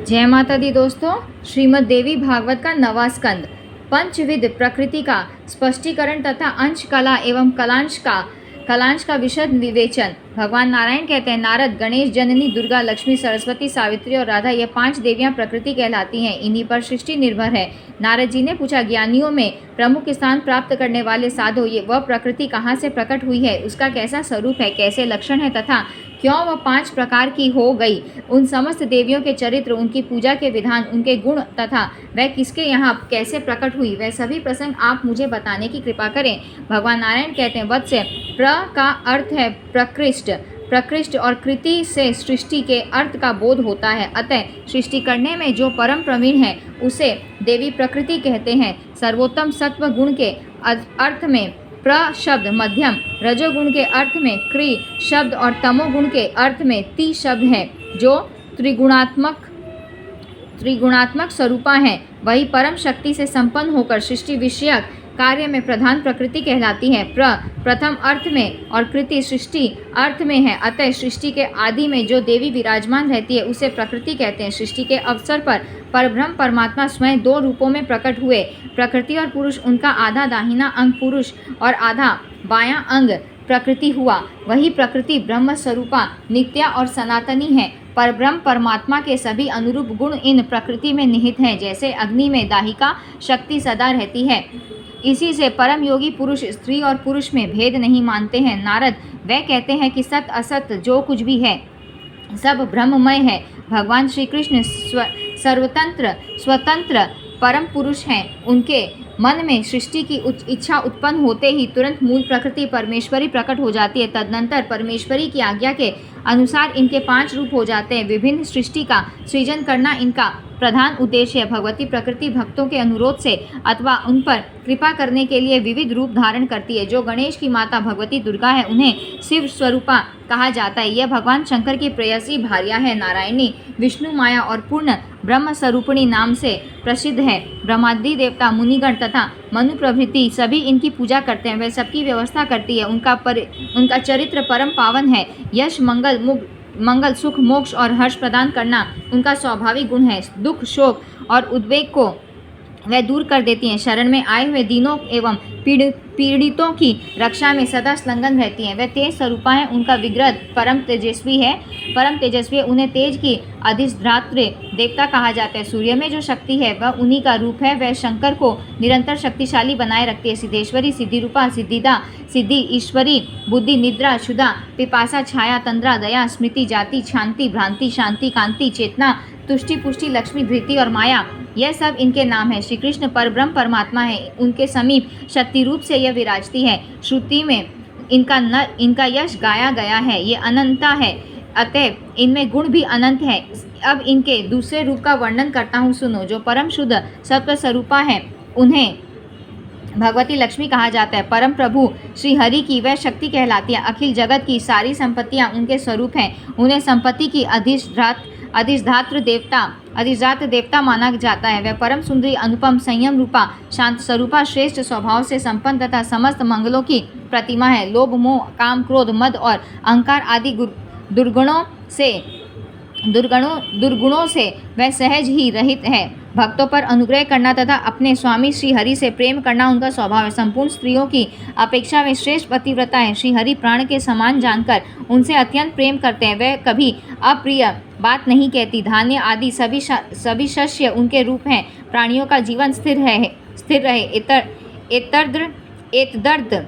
जय माता दी दोस्तों। श्रीमद् देवी भागवत का 9वां स्कंद पंचविध प्रकृति का स्पष्टीकरण तथा अंश कला एवं कलांश का विशद विवेचन। भगवान नारायण कहते हैं, नारद, गणेश, जननी, दुर्गा, लक्ष्मी, सरस्वती, सावित्री और राधा, ये 5 देवियां प्रकृति कहलाती हैं। इन्हीं पर सृष्टि निर्भर है। नारद जी ने पूछा, ज्ञानियों में प्रमुख स्थान प्राप्त करने वाले साधो, ये वह प्रकृति कहाँ से प्रकट हुई है, उसका कैसा स्वरूप है, कैसे लक्षण है तथा क्यों वह 5 प्रकार की हो गई। उन समस्त देवियों के चरित्र, उनकी पूजा के विधान, उनके गुण तथा वह किसके यहाँ कैसे प्रकट हुई, वह सभी प्रसंग आप मुझे बताने की कृपा करें। भगवान नारायण कहते हैं, वत्स्य, प्र का अर्थ है प्रकृष्ट और कृति से सृष्टि के अर्थ का बोध होता है। अतः सृष्टि करने में जो परम प्रवीण है उसे देवी प्रकृति कहते हैं। सर्वोत्तम सत्व गुण के अर्थ में प्र शब्द मध्यम, रजोगुण के अर्थ में क्री शब्द और तमोगुण के अर्थ में ती शब्द है, जो त्रिगुणात्मक स्वरूपा है। वही परम शक्ति से संपन्न होकर सृष्टि विषयक कार्य में प्रधान प्रकृति कहलाती है। प्रथम अर्थ में और कृति सृष्टि अर्थ में है। अतः सृष्टि के आदि में जो देवी विराजमान रहती है उसे प्रकृति कहते हैं। सृष्टि के अवसर पर परब्रह्म परमात्मा स्वयं 2 रूपों में प्रकट हुए, प्रकृति और पुरुष। उनका आधा दाहिना अंग पुरुष और आधा बायां अंग प्रकृति हुआ। वही प्रकृति ब्रह्म स्वरूपा नित्या और सनातनी है। परब्रह्म परमात्मा के सभी अनुरूप गुण इन प्रकृति में निहित हैं। जैसे अग्नि में दाहिका शक्ति सदा रहती है, इसी से परम योगी पुरुष स्त्री और पुरुष में भेद नहीं मानते हैं। नारद वह कहते हैं कि सत असत जो कुछ भी है सब ब्रह्ममय है। भगवान श्री कृष्ण स्वतंत्र परम पुरुष हैं। उनके मन में सृष्टि की इच्छा उत्पन्न होते ही तुरंत मूल प्रकृति परमेश्वरी प्रकट हो जाती है। तदनंतर परमेश्वरी की आज्ञा के अनुसार इनके 5 रूप हो जाते हैं। विभिन्न सृष्टि का सृजन करना इनका प्रधान उद्देश्य है। भगवती प्रकृति भक्तों के अनुरोध से अथवा उन पर कृपा करने के लिए विविध रूप धारण करती है। जो गणेश की माता भगवती दुर्गा है उन्हें शिव स्वरूपा कहा जाता है। यह भगवान शंकर की प्रेयसी भार्या है। नारायणी विष्णु माया और पूर्ण ब्रह्म स्वरूपिणी नाम से प्रसिद्ध है। ब्रह्मादि देवता, मुनिगण तथा मनु प्रभृति सभी इनकी पूजा करते हैं। वह सबकी व्यवस्था करती है। उनका चरित्र परम पावन है। यश, मंगल, सुख, मोक्ष और हर्ष प्रदान करना उनका स्वाभाविक गुण है। दुख, शोक और उद्वेग को वह दूर कर देती हैं। शरण में आए हुए दीनों एवं पीड़ितों की रक्षा में सदा संलग्न रहती हैं। वह तेज स्वरूपा है। उनका विग्रह परम तेजस्वी है। उन्हें तेज की अधिष्ठात्री देवता कहा जाता है। सूर्य में जो शक्ति है वह उन्हीं का रूप है। वह शंकर को निरंतर शक्तिशाली बनाए रखती है। सिद्धेश्वरी, सिद्धिरूपा, सिद्धिदा, सिद्धि, ईश्वरी, बुद्धि, निद्रा, क्षुधा, पिपासा, छाया, तंद्रा, दया, स्मृति, जाति, शांति, भ्रांति, शांति, कांति, चेतना, तुष्टि, पुष्टि, लक्ष्मी, धृति और माया, यह सब इनके नाम है। श्री कृष्ण परब्रह्म परमात्मा है। उनके समीप शक्ति रूप से यह विराजती है। श्रुति में इनका यश गाया गया है। ये अनंता है, अतः इनमें गुण भी अनंत है। अब इनके दूसरे रूप का वर्णन करता हूँ, सुनो। जो परम शुद्ध सत्व स्वरूपा है उन्हें भगवती लक्ष्मी कहा जाता है। परम प्रभु श्री हरि की वह शक्ति कहलाती है। अखिल जगत की सारी संपत्तियाँ उनके स्वरूप हैं। उन्हें संपत्ति की अधिष्ठात्र देवता माना जाता है। वह परम सुंदरी, अनुपम, संयम रूपा, शांत स्वरूपा, श्रेष्ठ स्वभाव से संपन्न तथा समस्त मंगलों की प्रतिमा है। लोभ, मोह, काम, क्रोध, मद और अहंकार आदि दुर्गुणों से वह सहज ही रहित है। भक्तों पर अनुग्रह करना तथा अपने स्वामी श्री हरि से प्रेम करना उनका स्वभाव है। संपूर्ण स्त्रियों की अपेक्षा वे श्रेष्ठ पतिव्रता है। श्री हरि प्राण के समान जानकर उनसे अत्यंत प्रेम करते हैं। वह कभी अप्रिय बात नहीं कहती। धान्य आदि सभी शस्य उनके रूप हैं। प्राणियों का जीवन स्थिर रहे एतदर्थ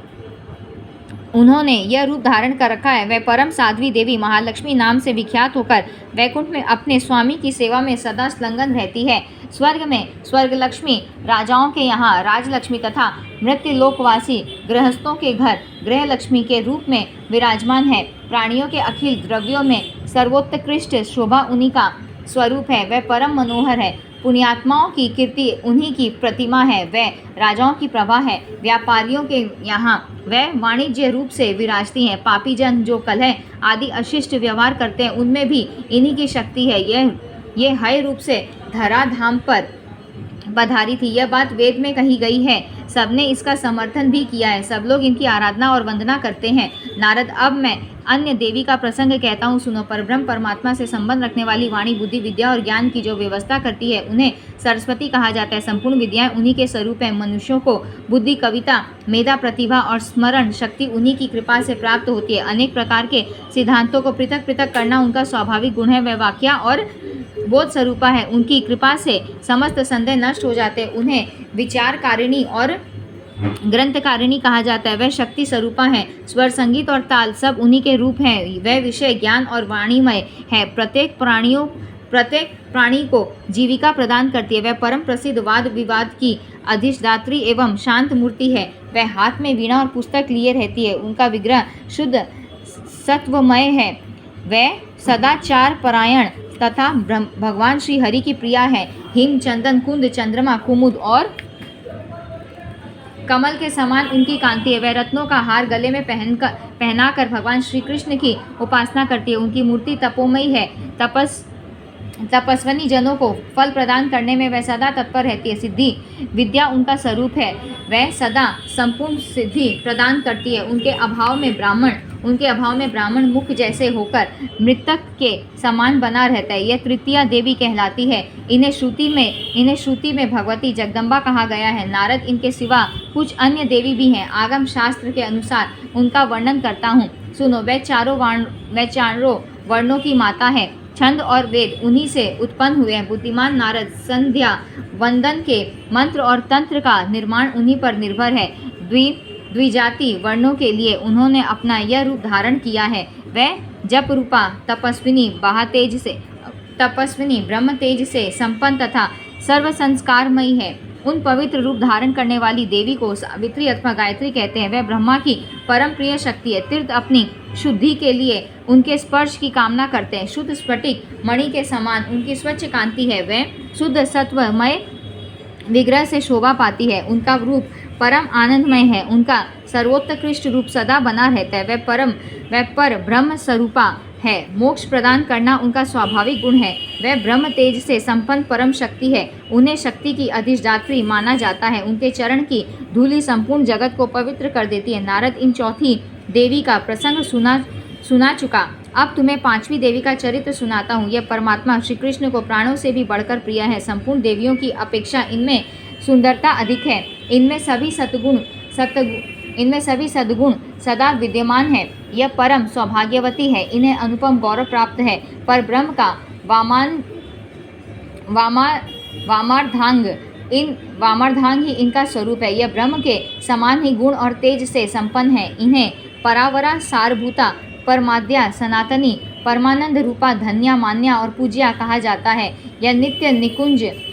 उन्होंने यह रूप धारण कर रखा है। वह परम साध्वी देवी महालक्ष्मी नाम से विख्यात होकर वैकुंठ में अपने स्वामी की सेवा में सदा संलग्न रहती है। स्वर्ग में स्वर्ग लक्ष्मी, राजाओं के यहाँ राजलक्ष्मी तथा मृत्यु लोकवासी गृहस्थों के घर गृह लक्ष्मी के रूप में विराजमान है। प्राणियों के अखिल द्रव्यों में सर्वोत्कृष्ट शोभा उन्हीं का स्वरूप है। वह परम मनोहर है। पुण्यात्माओं की कीर्ति उन्हीं की प्रतिमा है। वह राजाओं की प्रभा है। व्यापारियों के यहाँ वह वाणिज्य रूप से विराजती हैं। पापी जन जो कलह आदि अशिष्ट व्यवहार करते हैं उनमें भी इन्हीं की शक्ति है। ये हय रूप से धराधाम पर पधारी थी। यह बात वेद में कही गई है, सबने इसका समर्थन भी किया है, सब लोग इनकी आराधना और वंदना करते हैं। नारद, अब मैं अन्य देवी का प्रसंग कहता हूँ, सुनो। परब्रह्म परमात्मा से संबंध रखने वाली वाणी बुद्धि विद्या और ज्ञान की जो व्यवस्था करती है उन्हें सरस्वती कहा जाता है। संपूर्ण विद्याएं उन्हीं के स्वरूप हैं। मनुष्यों को बुद्धि, कविता, मेधा, प्रतिभा और स्मरण शक्ति उन्हीं की कृपा से प्राप्त होती है। अनेक प्रकार के सिद्धांतों को पृथक पृथक करना उनका स्वाभाविक गुण है। वह वाक्या और बोध स्वरूपा है। उनकी कृपा से समस्त संदेह नष्ट हो जाते हैं। उन्हें विचारकारिणी और ग्रंथकारिणी कहा जाता है। वह शक्ति स्वरूपा है। स्वर, संगीत और ताल सब उन्हीं के रूप हैं। वह विषय, ज्ञान और वाणीमय है। प्रत्येक प्राणी को जीविका प्रदान करती है। वह परम प्रसिद्ध वाद विवाद की अधिष्ठात्री एवं शांत मूर्ति है। वह हाथ में वीणा और पुस्तक लिए रहती है। उनका विग्रह शुद्ध सत्वमय है। वह सदाचार परायण तथा भगवान श्री हरि की प्रिया है। हिम, चंदन, कुंद, चंद्रमा, कुमुद और कमल के समान उनकी कांति है। वह रत्नों का हार गले में पहनाकर भगवान श्री कृष्ण की उपासना करती है। उनकी मूर्ति तपोमयी है। तपस्विनी जनों को फल प्रदान करने में वह सदा तत्पर रहती है। सिद्धि विद्या उनका स्वरूप है। वह सदा संपूर्ण सिद्धि प्रदान करती है। उनके अभाव में ब्राह्मण मुख जैसे होकर मृतक के समान बना रहता है। यह तृतीया देवी कहलाती है। इन्हें श्रुति में भगवती जगदम्बा कहा गया है। नारद, इनके सिवा कुछ अन्य देवी भी हैं। आगम शास्त्र के अनुसार उनका वर्णन करता हूँ, सुनो। वह चारों वर्णों की माता है। छंद और वेद उन्हीं से उत्पन्न हुए हैं। बुद्धिमान नारद संध्या वंदन के मंत्र और तंत्र का निर्माण उन्हीं पर निर्भर है। द्विजाति वर्णों के लिए उन्होंने अपना यह रूप धारण किया है। वह जप रूपा तपस्विनी ब्रह्म तेज से संपन्न तथा सर्व संस्कारमयी है। उन पवित्र रूप धारण करने वाली देवी को सावित्री अथवा गायत्री कहते हैं। वह ब्रह्मा की परम प्रिय शक्ति है। तीर्थ अपनी शुद्धि के लिए उनके स्पर्श की कामना करते हैं। शुद्ध स्फटिक मणि के समान उनकी स्वच्छ कांति है। वह शुद्ध सत्वमय विग्रह से शोभा पाती है। उनका रूप परम आनंदमय है। उनका सर्वोत्कृष्ट रूप सदा बना रहता है। वह पर ब्रह्म स्वरूपा है। मोक्ष प्रदान करना उनका स्वाभाविक गुण है। वह ब्रह्म तेज से संपन्न परम शक्ति है। उन्हें शक्ति की अधिष्ठात्री माना जाता है। उनके चरण की धूलि संपूर्ण जगत को पवित्र कर देती है। नारद, इन चौथी देवी का प्रसंग सुना चुका। अब तुम्हें पांचवी देवी का चरित्र सुनाता हूँ। यह परमात्मा श्री कृष्ण को प्राणों से भी बढ़कर प्रिय है। संपूर्ण देवियों की अपेक्षा इनमें सुंदरता अधिक है। इनमें सभी सद्गुण सदा विद्यमान है। यह परम सौभाग्यवती है। इन्हें अनुपम गौरव प्राप्त है। पर ब्रह्म का वामार्धांग ही इनका स्वरूप है। यह ब्रह्म के समान ही गुण और तेज से संपन्न है। इन्हें परावरा, सारभूता, परमाद्या, सनातनी, परमानंद रूपा, धन्या, मान्या और पूज्या कहा जाता है। यह नित्य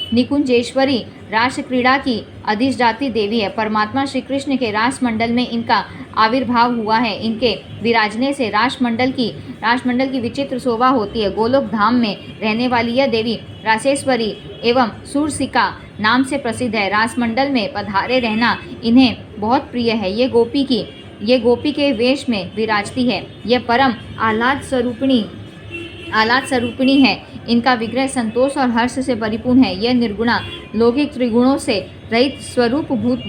निकुंजेश्वरी रास क्रीड़ा की अधिष्ठात्री देवी है। परमात्मा श्री कृष्ण के रास मंडल में इनका आविर्भाव हुआ है। इनके विराजने से रास मंडल की विचित्र शोभा होती है। गोलोक धाम में रहने वाली यह देवी रासेश्वरी एवं सूरसिका नाम से प्रसिद्ध है। रास मंडल में पधारे रहना इन्हें बहुत प्रिय है। ये गोपी के वेश में विराजती है। यह परम आह्लाद स्वरूपिणी है। इनका विग्रह संतोष और हर्ष से परिपूर्ण है। यह निर्गुणा, लौकिक त्रिगुणों से रहित, स्वरूपभूत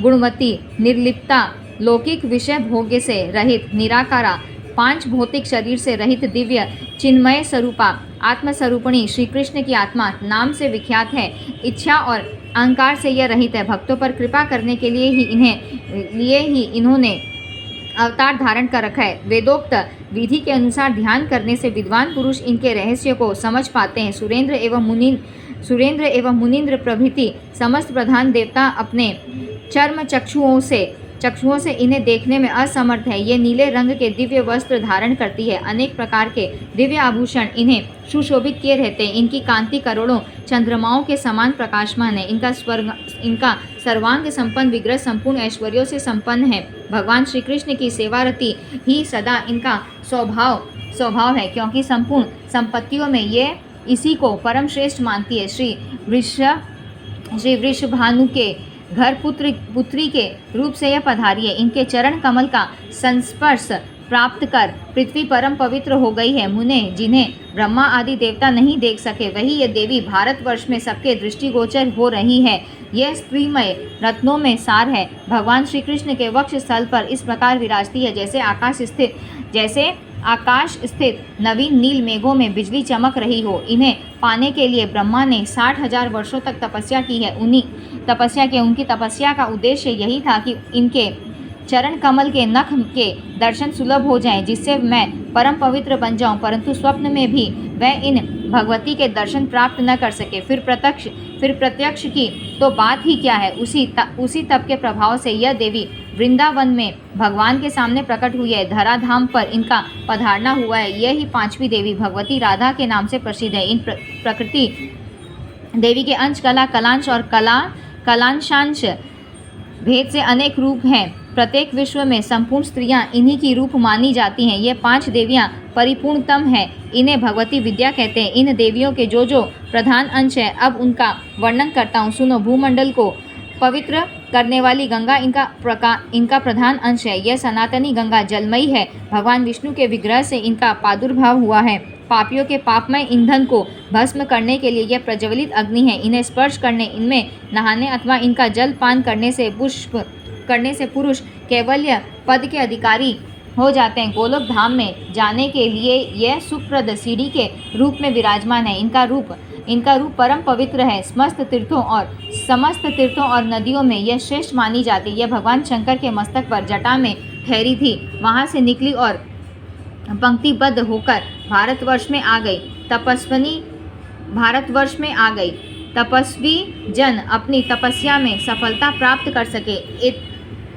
गुणवती, निर्लिप्ता, लौकिक विषय भोग्य से रहित, निराकारा, पांच भौतिक शरीर से रहित, दिव्य चिन्मय स्वरूपा, आत्मस्वरूपिणी श्री कृष्ण की आत्मा नाम से विख्यात है। इच्छा और अहंकार से यह रहित है। भक्तों पर कृपा करने के लिए ही इन्होंने अवतार धारण कर रखा है। वेदोक्त विधि के अनुसार ध्यान करने से विद्वान पुरुष इनके रहस्य को समझ पाते हैं। सुरेंद्र एवं मुनीन्द्र प्रभृति समस्त प्रधान देवता अपने चर्म चक्षुओं से इन्हें देखने में असमर्थ है। ये नीले रंग के दिव्य वस्त्र धारण करती है। अनेक प्रकार के दिव्य आभूषण इन्हें सुशोभित किए रहते हैं। इनकी कांति करोड़ों चंद्रमाओं के समान प्रकाशमान है। इनका सर्वांग संपन्न विग्रह संपूर्ण ऐश्वर्यों से संपन्न है। भगवान श्री कृष्ण की सेवारती ही सदा इनका स्वभाव है, क्योंकि संपूर्ण संपत्तियों में ये इसी को परम श्रेष्ठ मानती है। श्री वृषभानु के घर पुत्री के रूप से यह पधारी है। इनके चरण कमल का संस्पर्श प्राप्त कर पृथ्वी परम पवित्र हो गई है। मुने जिन्हें ब्रह्मा आदि देवता नहीं देख सके, वही ये देवी भारतवर्ष में सबके दृष्टिगोचर हो रही है। यह स्त्रीमय रत्नों में सार है। भगवान श्री कृष्ण के वक्ष स्थल पर इस प्रकार विराजती है जैसे आकाश स्थित नवीन नील मेघों में बिजली चमक रही हो। इन्हें पाने के लिए ब्रह्मा ने 60,000 वर्षों तक तपस्या की है। उनकी तपस्या का उद्देश्य यही था कि इनके चरण कमल के नख के दर्शन सुलभ हो जाएं, जिससे मैं परम पवित्र बन जाऊं, परंतु स्वप्न में भी वह इन भगवती के दर्शन प्राप्त न कर सके। फिर प्रत्यक्ष की तो बात ही क्या है। उसी तप के प्रभाव से यह देवी वृंदावन में भगवान के सामने प्रकट हुई है। धराधाम पर इनका पधारना हुआ है। यह ही पांचवी देवी भगवती राधा के नाम से प्रसिद्ध है। इन प्रकृति देवी के अंश, कला, कलांश और कलांशांश भेद से अनेक रूप हैं। प्रत्येक विश्व में संपूर्ण स्त्रियां इन्हीं की रूप मानी जाती हैं। ये 5 देवियां परिपूर्णतम हैं। इन्हें भगवती विद्या कहते हैं। इन देवियों के जो प्रधान अंश है, अब उनका वर्णन करता हूँ, सुनो। भूमंडल को पवित्र करने वाली गंगा इनका प्रधान अंश है। यह सनातनी गंगा जलमयी है। भगवान विष्णु के विग्रह से इनका प्रादुर्भाव हुआ है। पापियों के पापमय ईंधन को भस्म करने के लिए यह प्रज्वलित अग्नि है। इन्हें स्पर्श करने, इनमें नहाने अथवा इनका जल पान करने से पुरुष कैवल्य पद के अधिकारी हो जाते हैं। गोलोक धाम में जाने के लिए यह सुखप्रद सीढ़ी के रूप में विराजमान है। इनका रूप परम पवित्र है। समस्त तीर्थों और नदियों में यह श्रेष्ठ मानी जाती है। यह भगवान शंकर के मस्तक पर जटा में ठहरी थी, वहाँ से निकली और पंक्तिबद्ध होकर भारतवर्ष में आ गई। तपस्वी जन अपनी तपस्या में सफलता प्राप्त कर सके,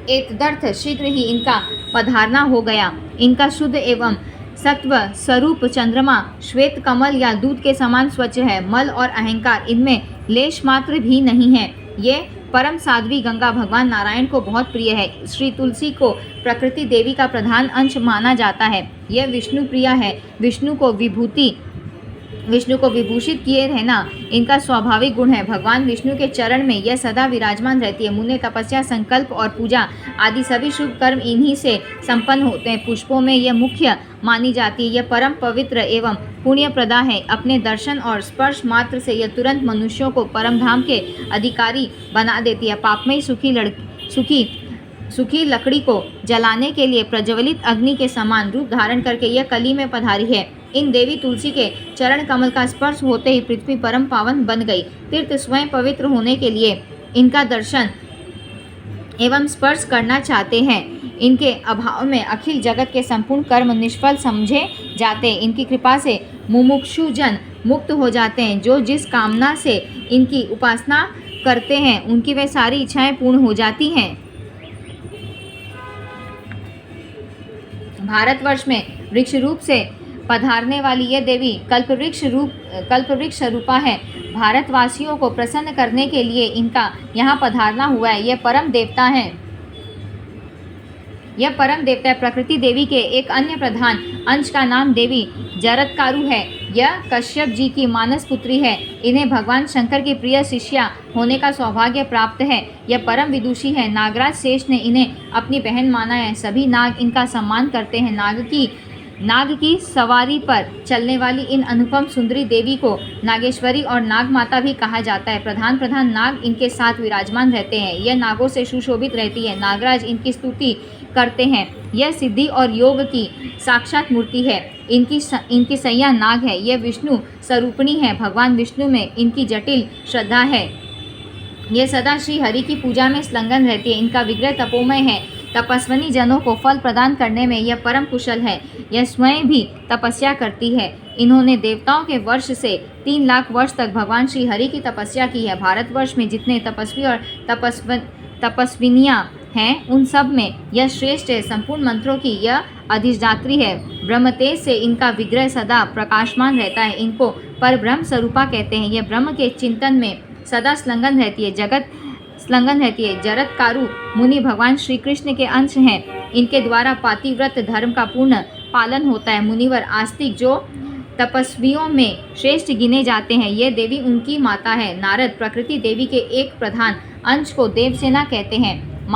एतदर्थ शीघ्र ही इनका पधारना हो गया। इनका शुद्ध एवं सत्व स्वरूप चंद्रमा श्वेत कमल या दूध के समान स्वच्छ है। मल और अहंकार इनमें लेश मात्र भी नहीं है। ये परम साध्वी गंगा भगवान नारायण को बहुत प्रिय है। श्री तुलसी को प्रकृति देवी का प्रधान अंश माना जाता है। यह विष्णु प्रिया है। विष्णु को विभूषित किए रहना इनका स्वाभाविक गुण है। भगवान विष्णु के चरण में यह सदा विराजमान रहती है। मुने तपस्या, संकल्प और पूजा आदि सभी शुभ कर्म इन्हीं से संपन्न होते हैं। पुष्पों में यह मुख्य मानी जाती है। यह परम पवित्र एवं पुण्यप्रदा है। अपने दर्शन और स्पर्श मात्र से यह तुरंत मनुष्यों को परम धाम के अधिकारी बना देती है। पापमयी सूखी लकड़ी को जलाने के लिए प्रज्वलित अग्नि के समान रूप धारण करके यह कली में पधारी है। इन देवी तुलसी के चरण कमल का स्पर्श होते ही पृथ्वी परम पावन बन गई। तीर्थ स्वयं पवित्र होने के लिए इनका दर्शन एवं स्पर्श करना चाहते हैं। इनके अभाव में अखिल जगत के संपूर्ण कर्म निष्फल समझे जाते हैं। इनकी कृपा से मुमुक्षु जन मुक्त हो जाते हैं। जो जिस कामना से इनकी उपासना करते हैं, उनकी वे सारी इच्छाएं पूर्ण हो जाती हैं। भारतवर्ष में वृक्ष रूप से पधारने वाली यह देवी कल्पवृक्ष रूपा है। भारतवासियों को प्रसन्न करने के लिए इनका यहाँ पधारना हुआ है। यह परम देवता है। प्रकृति देवी के एक अन्य प्रधान अंश का नाम देवी जरत्कारु है। यह कश्यप जी की मानस पुत्री है। इन्हें भगवान शंकर की प्रिय शिष्या होने का सौभाग्य प्राप्त है। यह परम विदुषी है। नागराज शेष ने इन्हें अपनी बहन माना है। सभी नाग इनका सम्मान करते हैं। नाग की सवारी पर चलने वाली इन अनुपम सुंदरी देवी को नागेश्वरी और नाग माता भी कहा जाता है। प्रधान नाग इनके साथ विराजमान रहते हैं। यह नागों से सुशोभित रहती है। नागराज इनकी स्तुति करते हैं। यह सिद्धि और योग की साक्षात मूर्ति है। इनकी सैया नाग है। यह विष्णु स्वरूपिणी है। भगवान विष्णु में इनकी जटिल श्रद्धा है। यह सदा श्री हरि की पूजा में संलग्न रहती है। इनका विग्रह तपोमय है। तपस्विनी जनों को फल प्रदान करने में यह परम कुशल है। यह स्वयं भी तपस्या करती है। इन्होंने देवताओं के वर्ष से 3 लाख वर्ष तक भगवान श्री हरि की तपस्या की है। भारतवर्ष में जितने तपस्वी और तपस्विनियाँ हैं, उन सब में यह श्रेष्ठ है। संपूर्ण मंत्रों की यह अधिष्ठात्री है। ब्रह्मतेज से इनका विग्रह सदा प्रकाशमान रहता है। इनको परब्रह्म स्वरूपा कहते हैं। यह ब्रह्म के चिंतन में सदा संलग्न रहती है। जरत्कारु मुनि भगवान श्री कृष्ण के अंश हैं। इनके द्वारा पातिव्रत धर्म का पूर्ण पालन होता है। मुनिवर आस्तिक जो तपस्वियों में श्रेष्ठ गिने जाते हैं, यह देवी उनकी माता है। नारद प्रकृति देवी के एक प्रधान अंश को देवसेना कहते हैं।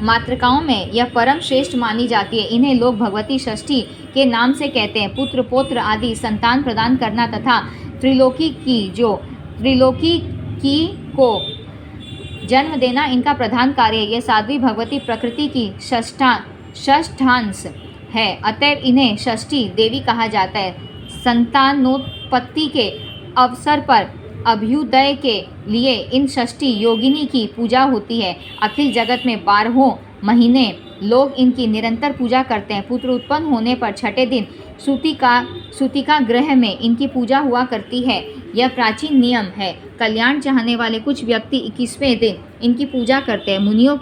मातृकाओं में यह परम श्रेष्ठ मानी जाती है। इन्हें लोग भगवती षष्ठी के नाम से कहते हैं। पुत्र पौत्र आदि संतान प्रदान करना तथा त्रिलोकी की को जन्म देना इनका प्रधान कार्य है। यह साध्वी भगवती प्रकृति की षष्ठांश है, अतएव इन्हें षष्ठी देवी कहा जाता है। संतानोत्पत्ति के अवसर पर अभ्युदय के लिए इन षष्ठी योगिनी की पूजा होती है। अखिल जगत में 12 महीने लोग इनकी निरंतर पूजा करते हैं। पुत्र उत्पन्न होने पर छठे दिन सूतिका ग्रह में इनकी पूजा हुआ करती है। यह प्राचीन नियम है। कल्याण चाहने वाले कुछ व्यक्ति 21वें दिन इनकी पूजा करते हैं। मुनियों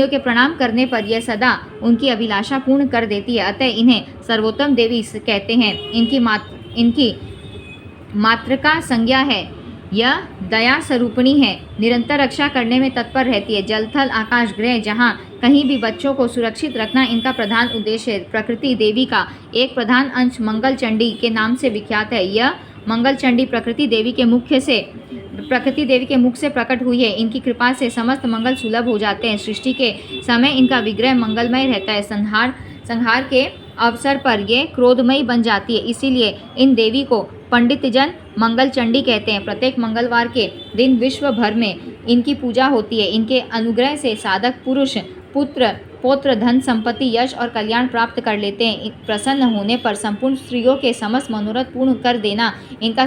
के प्रणाम करने पर यह सदा उनकी अभिलाषा पूर्ण कर देती है, अतः इन्हें सर्वोत्तम देवी कहते हैं। इनकी मातृका संज्ञा है। यह दया स्वरूपिणी है, निरंतर रक्षा करने में तत्पर रहती है। जल थल आकाश ग्रह जहाँ कहीं भी बच्चों को सुरक्षित रखना इनका प्रधान उद्देश्य है। प्रकृति देवी का एक प्रधान अंश मंगल चंडी के नाम से विख्यात है। यह मंगल चंडी प्रकृति देवी के मुख से प्रकट हुई है। इनकी कृपा से समस्त मंगल सुलभ हो जाते हैं। सृष्टि के समय इनका विग्रह मंगलमय रहता है। संहार के अवसर पर ये क्रोधमयी बन जाती है, इसीलिए इन देवी को पंडित जन मंगल चंडी कहते हैं। प्रत्येक मंगलवार के दिन विश्व भर में इनकी पूजा होती है। इनके अनुग्रह से साधक पुरुष पुत्र पौत्र धन संपत्ति यश और कल्याण प्राप्त कर लेते हैं। प्रसन्न होने पर संपूर्ण स्त्रियों के समस्त मनोरथ पूर्ण कर देना इनका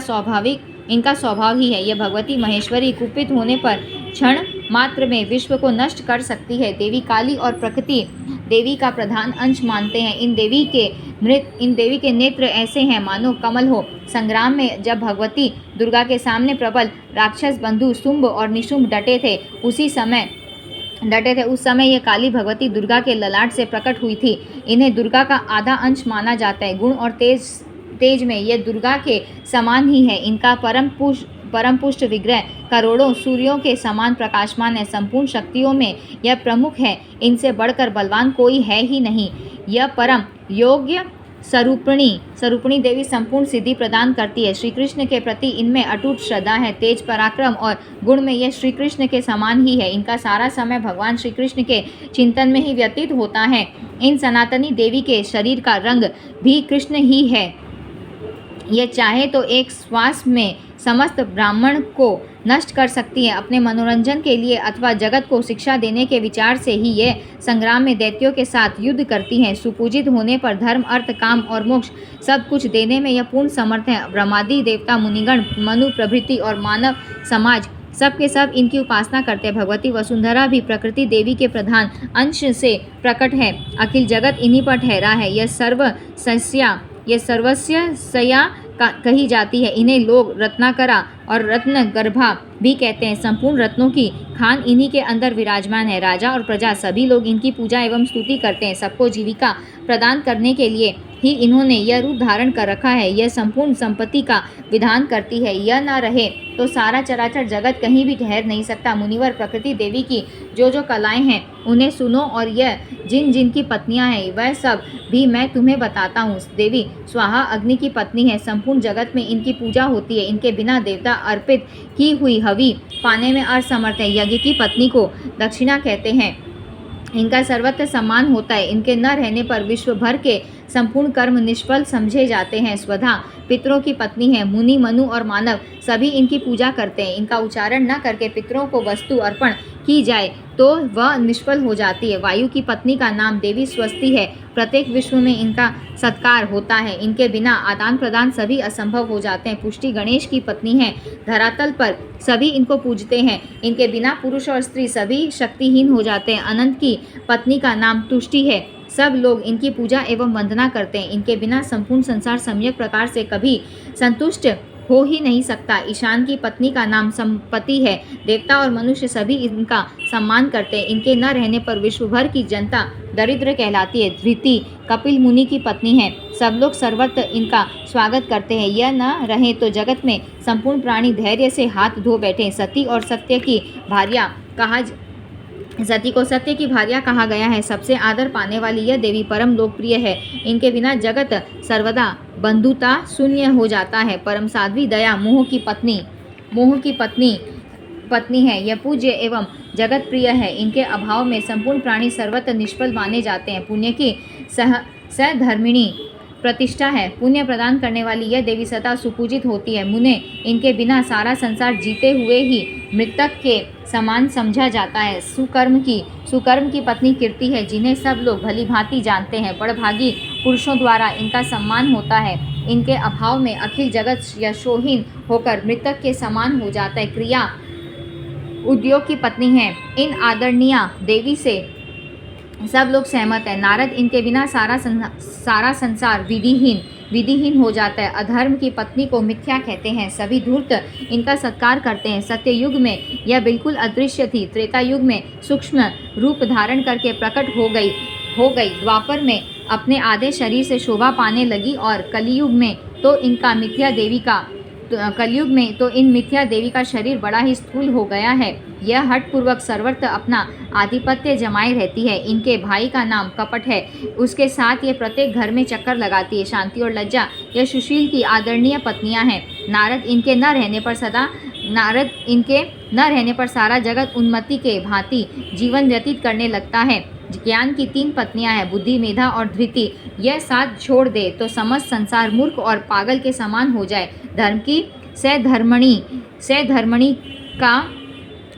स्वभाव ही है। यह भगवती महेश्वरी कुपित होने पर क्षण मात्र में विश्व को नष्ट कर सकती है। देवी काली और प्रकृति देवी का प्रधान अंश मानते हैं। इन देवी के नेत्र ऐसे हैं मानो कमल हो। संग्राम में जब भगवती दुर्गा के सामने प्रबल राक्षस बंधु शुंभ और निशुंभ डटे थे, उस समय ये काली भगवती दुर्गा के ललाट से प्रकट हुई थी। इन्हें दुर्गा का आधा अंश माना जाता है। गुण और तेज में यह दुर्गा के समान ही है। इनका परम पुष्ट विग्रह करोड़ों सूर्यों के समान प्रकाशमान है। संपूर्ण शक्तियों में यह प्रमुख है। इनसे बढ़कर बलवान कोई है ही नहीं। यह परम योग्य स्वरूपिणी देवी संपूर्ण सिद्धि प्रदान करती है। श्री कृष्ण के प्रति इनमें अटूट श्रद्धा है। तेज पराक्रम और गुण में यह श्री कृष्ण के समान ही है। इनका सारा समय भगवान श्री कृष्ण के चिंतन में ही व्यतीत होता है। इन सनातनी देवी के शरीर का रंग भी कृष्ण ही है। यह चाहे तो एक श्वास में समस्त ब्राह्मण को नष्ट कर सकती है। अपने मनोरंजन के लिए अथवा जगत को शिक्षा देने के विचार से ही यह संग्राम में दैत्यों के साथ युद्ध करती हैं। सुपूजित होने पर धर्म अर्थ काम और मोक्ष सब कुछ देने में यह पूर्ण समर्थ है। ब्रह्मादि देवता मुनिगण मनु प्रभृति और मानव समाज सब के सब इनकी उपासना करते हैं। भगवती वसुंधरा भी प्रकृति देवी के प्रधान अंश से प्रकट है। अखिल जगत इन्हीं पर ठहरा है। यह सर्वस्या कही जाती है। इन्हें लोग रत्नाकरा और रत्न गर्भा भी कहते हैं। संपूर्ण रत्नों की खान इन्हीं के अंदर विराजमान है। राजा और प्रजा सभी लोग इनकी पूजा एवं स्तुति करते हैं। सबको जीविका प्रदान करने के लिए ही इन्होंने यह रूप धारण कर रखा है। यह संपूर्ण संपत्ति का विधान करती है। यह न रहे तो सारा चराचर जगत कहीं भी ठहर नहीं सकता। मुनिवर प्रकृति देवी की जो कलाएं हैं उन्हें सुनो, और यह जिन की पत्नियां हैं वह सब भी मैं तुम्हें बताता हूँ। देवी स्वाहा अग्नि की पत्नी है। संपूर्ण जगत में इनकी पूजा होती है। इनके बिना देवता अर्पित की हुई हवि पाने में असमर्थ है। यज्ञ की पत्नी को दक्षिणा कहते हैं। इनका सर्वत्र सम्मान होता है। इनके न रहने पर विश्व भर के संपूर्ण कर्म निष्फल समझे जाते हैं। स्वधा पितरों की पत्नी है। मुनि मनु और मानव सभी इनकी पूजा करते हैं। इनका उच्चारण न करके पितरों को वस्तु अर्पण की जाए तो वह निष्फल हो जाती है। वायु की पत्नी का नाम देवी स्वस्ति है। प्रत्येक विश्व में इनका सत्कार होता है। इनके बिना आदान प्रदान सभी असंभव हो जाते हैं। पुष्टि गणेश की पत्नी है। धरातल पर सभी इनको पूजते हैं। इनके बिना पुरुष और स्त्री सभी शक्तिहीन हो जाते हैं। अनंत की पत्नी का नाम तुष्टि है। सब लोग इनकी पूजा एवं वंदना करते हैं। इनके बिना संपूर्ण संसार सम्यक प्रकार से कभी संतुष्ट हो ही नहीं सकता। ईशान की पत्नी का नाम संपत्ति है। देवता और मनुष्य सभी इनका सम्मान करते हैं। इनके न रहने पर विश्व भर की जनता दरिद्र कहलाती है। धृति कपिल मुनि की पत्नी है। सब लोग सर्वत्र इनका स्वागत करते हैं। यह न रहे तो जगत में संपूर्ण प्राणी धैर्य से हाथ धो बैठे। सती को सत्य की भार्या कहा गया है। सबसे आदर पाने वाली यह देवी परम लोकप्रिय है। इनके बिना जगत सर्वदा बंधुता शून्य हो जाता है। परम साध्वी दया मोह की पत्नी है। यह पूज्य एवं जगत प्रिय है। इनके अभाव में संपूर्ण प्राणी सर्वत्र निष्फल माने जाते हैं। पुण्य की सधर्मिणी प्रतिष्ठा है। पुण्य प्रदान करने वाली यह देवी सदा सुपूजित होती है। मुने इनके बिना सारा संसार जीते हुए ही मृतक के समान समझा जाता है। सुकर्म की पत्नी कीर्ति है, जिन्हें सब लोग भली भांति जानते हैं। बड़भागी पुरुषों द्वारा इनका सम्मान होता है। इनके अभाव में अखिल जगत यशोहीन होकर मृतक के समान हो जाता है। क्रिया उद्योग की पत्नी है। इन आदरणीय देवी से सब लोग सहमत हैं। नारद इनके बिना सारा संसार विधिहीन हो जाता है। अधर्म की पत्नी को मिथ्या कहते हैं। सभी धूर्त इनका सत्कार करते हैं। सत्य युग में यह बिल्कुल अदृश्य थी। त्रेता युग में सूक्ष्म रूप धारण करके प्रकट हो गई। द्वापर में अपने आधे शरीर से शोभा पाने लगी और कलयुग में तो इन मिथ्या देवी का शरीर बड़ा ही स्थूल हो गया है। यह हठपूर्वक सर्वत्र अपना आधिपत्य जमाए रहती है। इनके भाई का नाम कपट है। उसके साथ ये प्रत्येक घर में चक्कर लगाती है। शांति और लज्जा यह सुशील की आदरणीय पत्नियां हैं। नारद इनके न रहने पर सारा जगत उन्मत्ति के भांति जीवन व्यतीत करने लगता है। ज्ञान की 3 पत्नियां हैं, बुद्धि, मेधा और धृति। यह साथ छोड़ दे तो समस्त संसार मूर्ख और पागल के समान हो जाए। धर्म की सधर्मणी का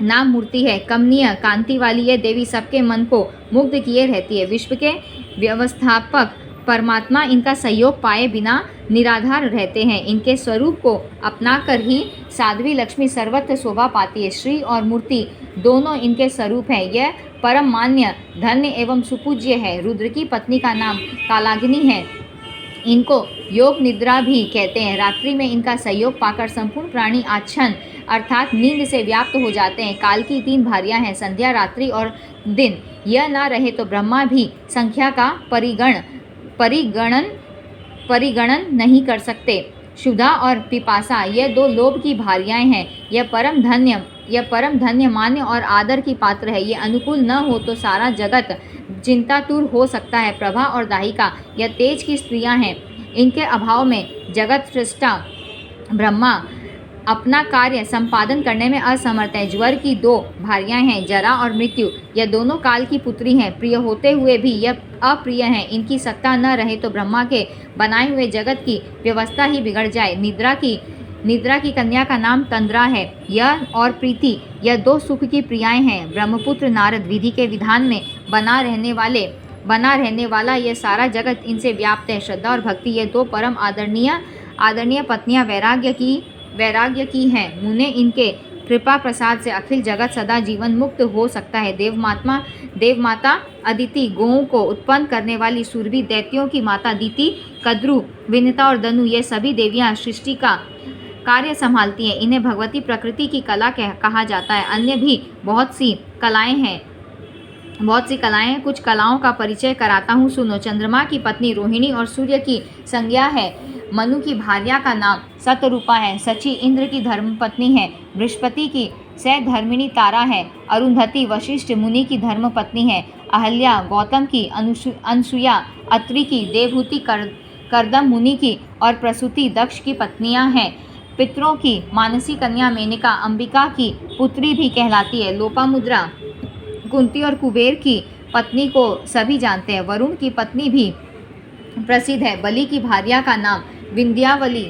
नाम मूर्ति है। कमनीय कांति वाली यह देवी सबके मन को मुग्ध किए रहती है। विश्व के व्यवस्थापक परमात्मा इनका सहयोग पाए बिना निराधार रहते हैं। इनके स्वरूप को अपनाकर ही साध्वी लक्ष्मी सर्वत्र शोभा पाती है। श्री और मूर्ति दोनों इनके स्वरूप हैं। यह परम मान्य, धन्य एवं सुपूज्य है। रुद्र की पत्नी का नाम कालाग्नि है। इनको योग निद्रा भी कहते हैं। रात्रि में इनका सहयोग पाकर संपूर्ण प्राणी आच्छन्न अर्थात नींद से व्याप्त हो जाते हैं। काल की 3 भार्यां हैं, संध्या, रात्रि और दिन। यह न रहे तो ब्रह्मा भी संख्या का परिगणन नहीं कर सकते। क्षुधा और पिपासा यह 2 लोभ की भार्याएं हैं। यह परम धन्य मान्य और आदर की पात्र है। ये अनुकूल न हो तो सारा जगत चिंतातुर हो सकता है। प्रभा और दाहिका यह तेज की स्त्रियां हैं। इनके अभाव में जगत सृष्टा ब्रह्मा अपना कार्य संपादन करने में असमर्थ है। ज्वर की 2 भार्याएं हैं, जरा और मृत्यु। यह दोनों काल की पुत्री हैं। प्रिय होते हुए भी यह अप्रिय हैं। इनकी सत्ता न रहे तो ब्रह्मा के बनाए हुए जगत की व्यवस्था ही बिगड़ जाए। निद्रा की कन्या का नाम तंद्रा है। यह और प्रीति यह 2 सुख की प्रियाएं हैं। ब्रह्मपुत्र नारद विधि के विधान में बना रहने वाला यह सारा जगत इनसे व्याप्त है। श्रद्धा और भक्ति ये 2 परम आदरणीय पत्नियां वैराग्य की हैं। मुने इनके कृपा प्रसाद से अखिल जगत सदा जीवन मुक्त हो सकता है। देवमाता अदिति गोओं को उत्पन्न करने वाली सूरबी, दैत्यों की माता दीति, कद्रु, विनिता और दनु ये सभी देवियां सृष्टि का कार्य संभालती हैं। इन्हें भगवती प्रकृति की कला कहा जाता है। अन्य भी बहुत सी कलाएं हैं। कुछ कलाओं का परिचय कराता हूँ, सुनो। चंद्रमा की पत्नी रोहिणी और सूर्य की संज्ञा है। मनु की भार्या का नाम सतरूपा है। सची इंद्र की धर्मपत्नी है। बृहस्पति की सधर्मिणी तारा है। अरुंधति वशिष्ठ मुनि की धर्मपत्नी है। अहल्या गौतम की, अनसुया अत्रि की, देवहूति कर्दम मुनि की और प्रसूति दक्ष की पत्नियां हैं। पितरों की मानसी कन्या मेनका अंबिका की पुत्री भी कहलाती है। लोपामुद्रा कुंती और कुबेर की पत्नी को सभी जानते हैं। वरुण की पत्नी भी प्रसिद्ध है। बलि की भार्या का नाम विंध्यावली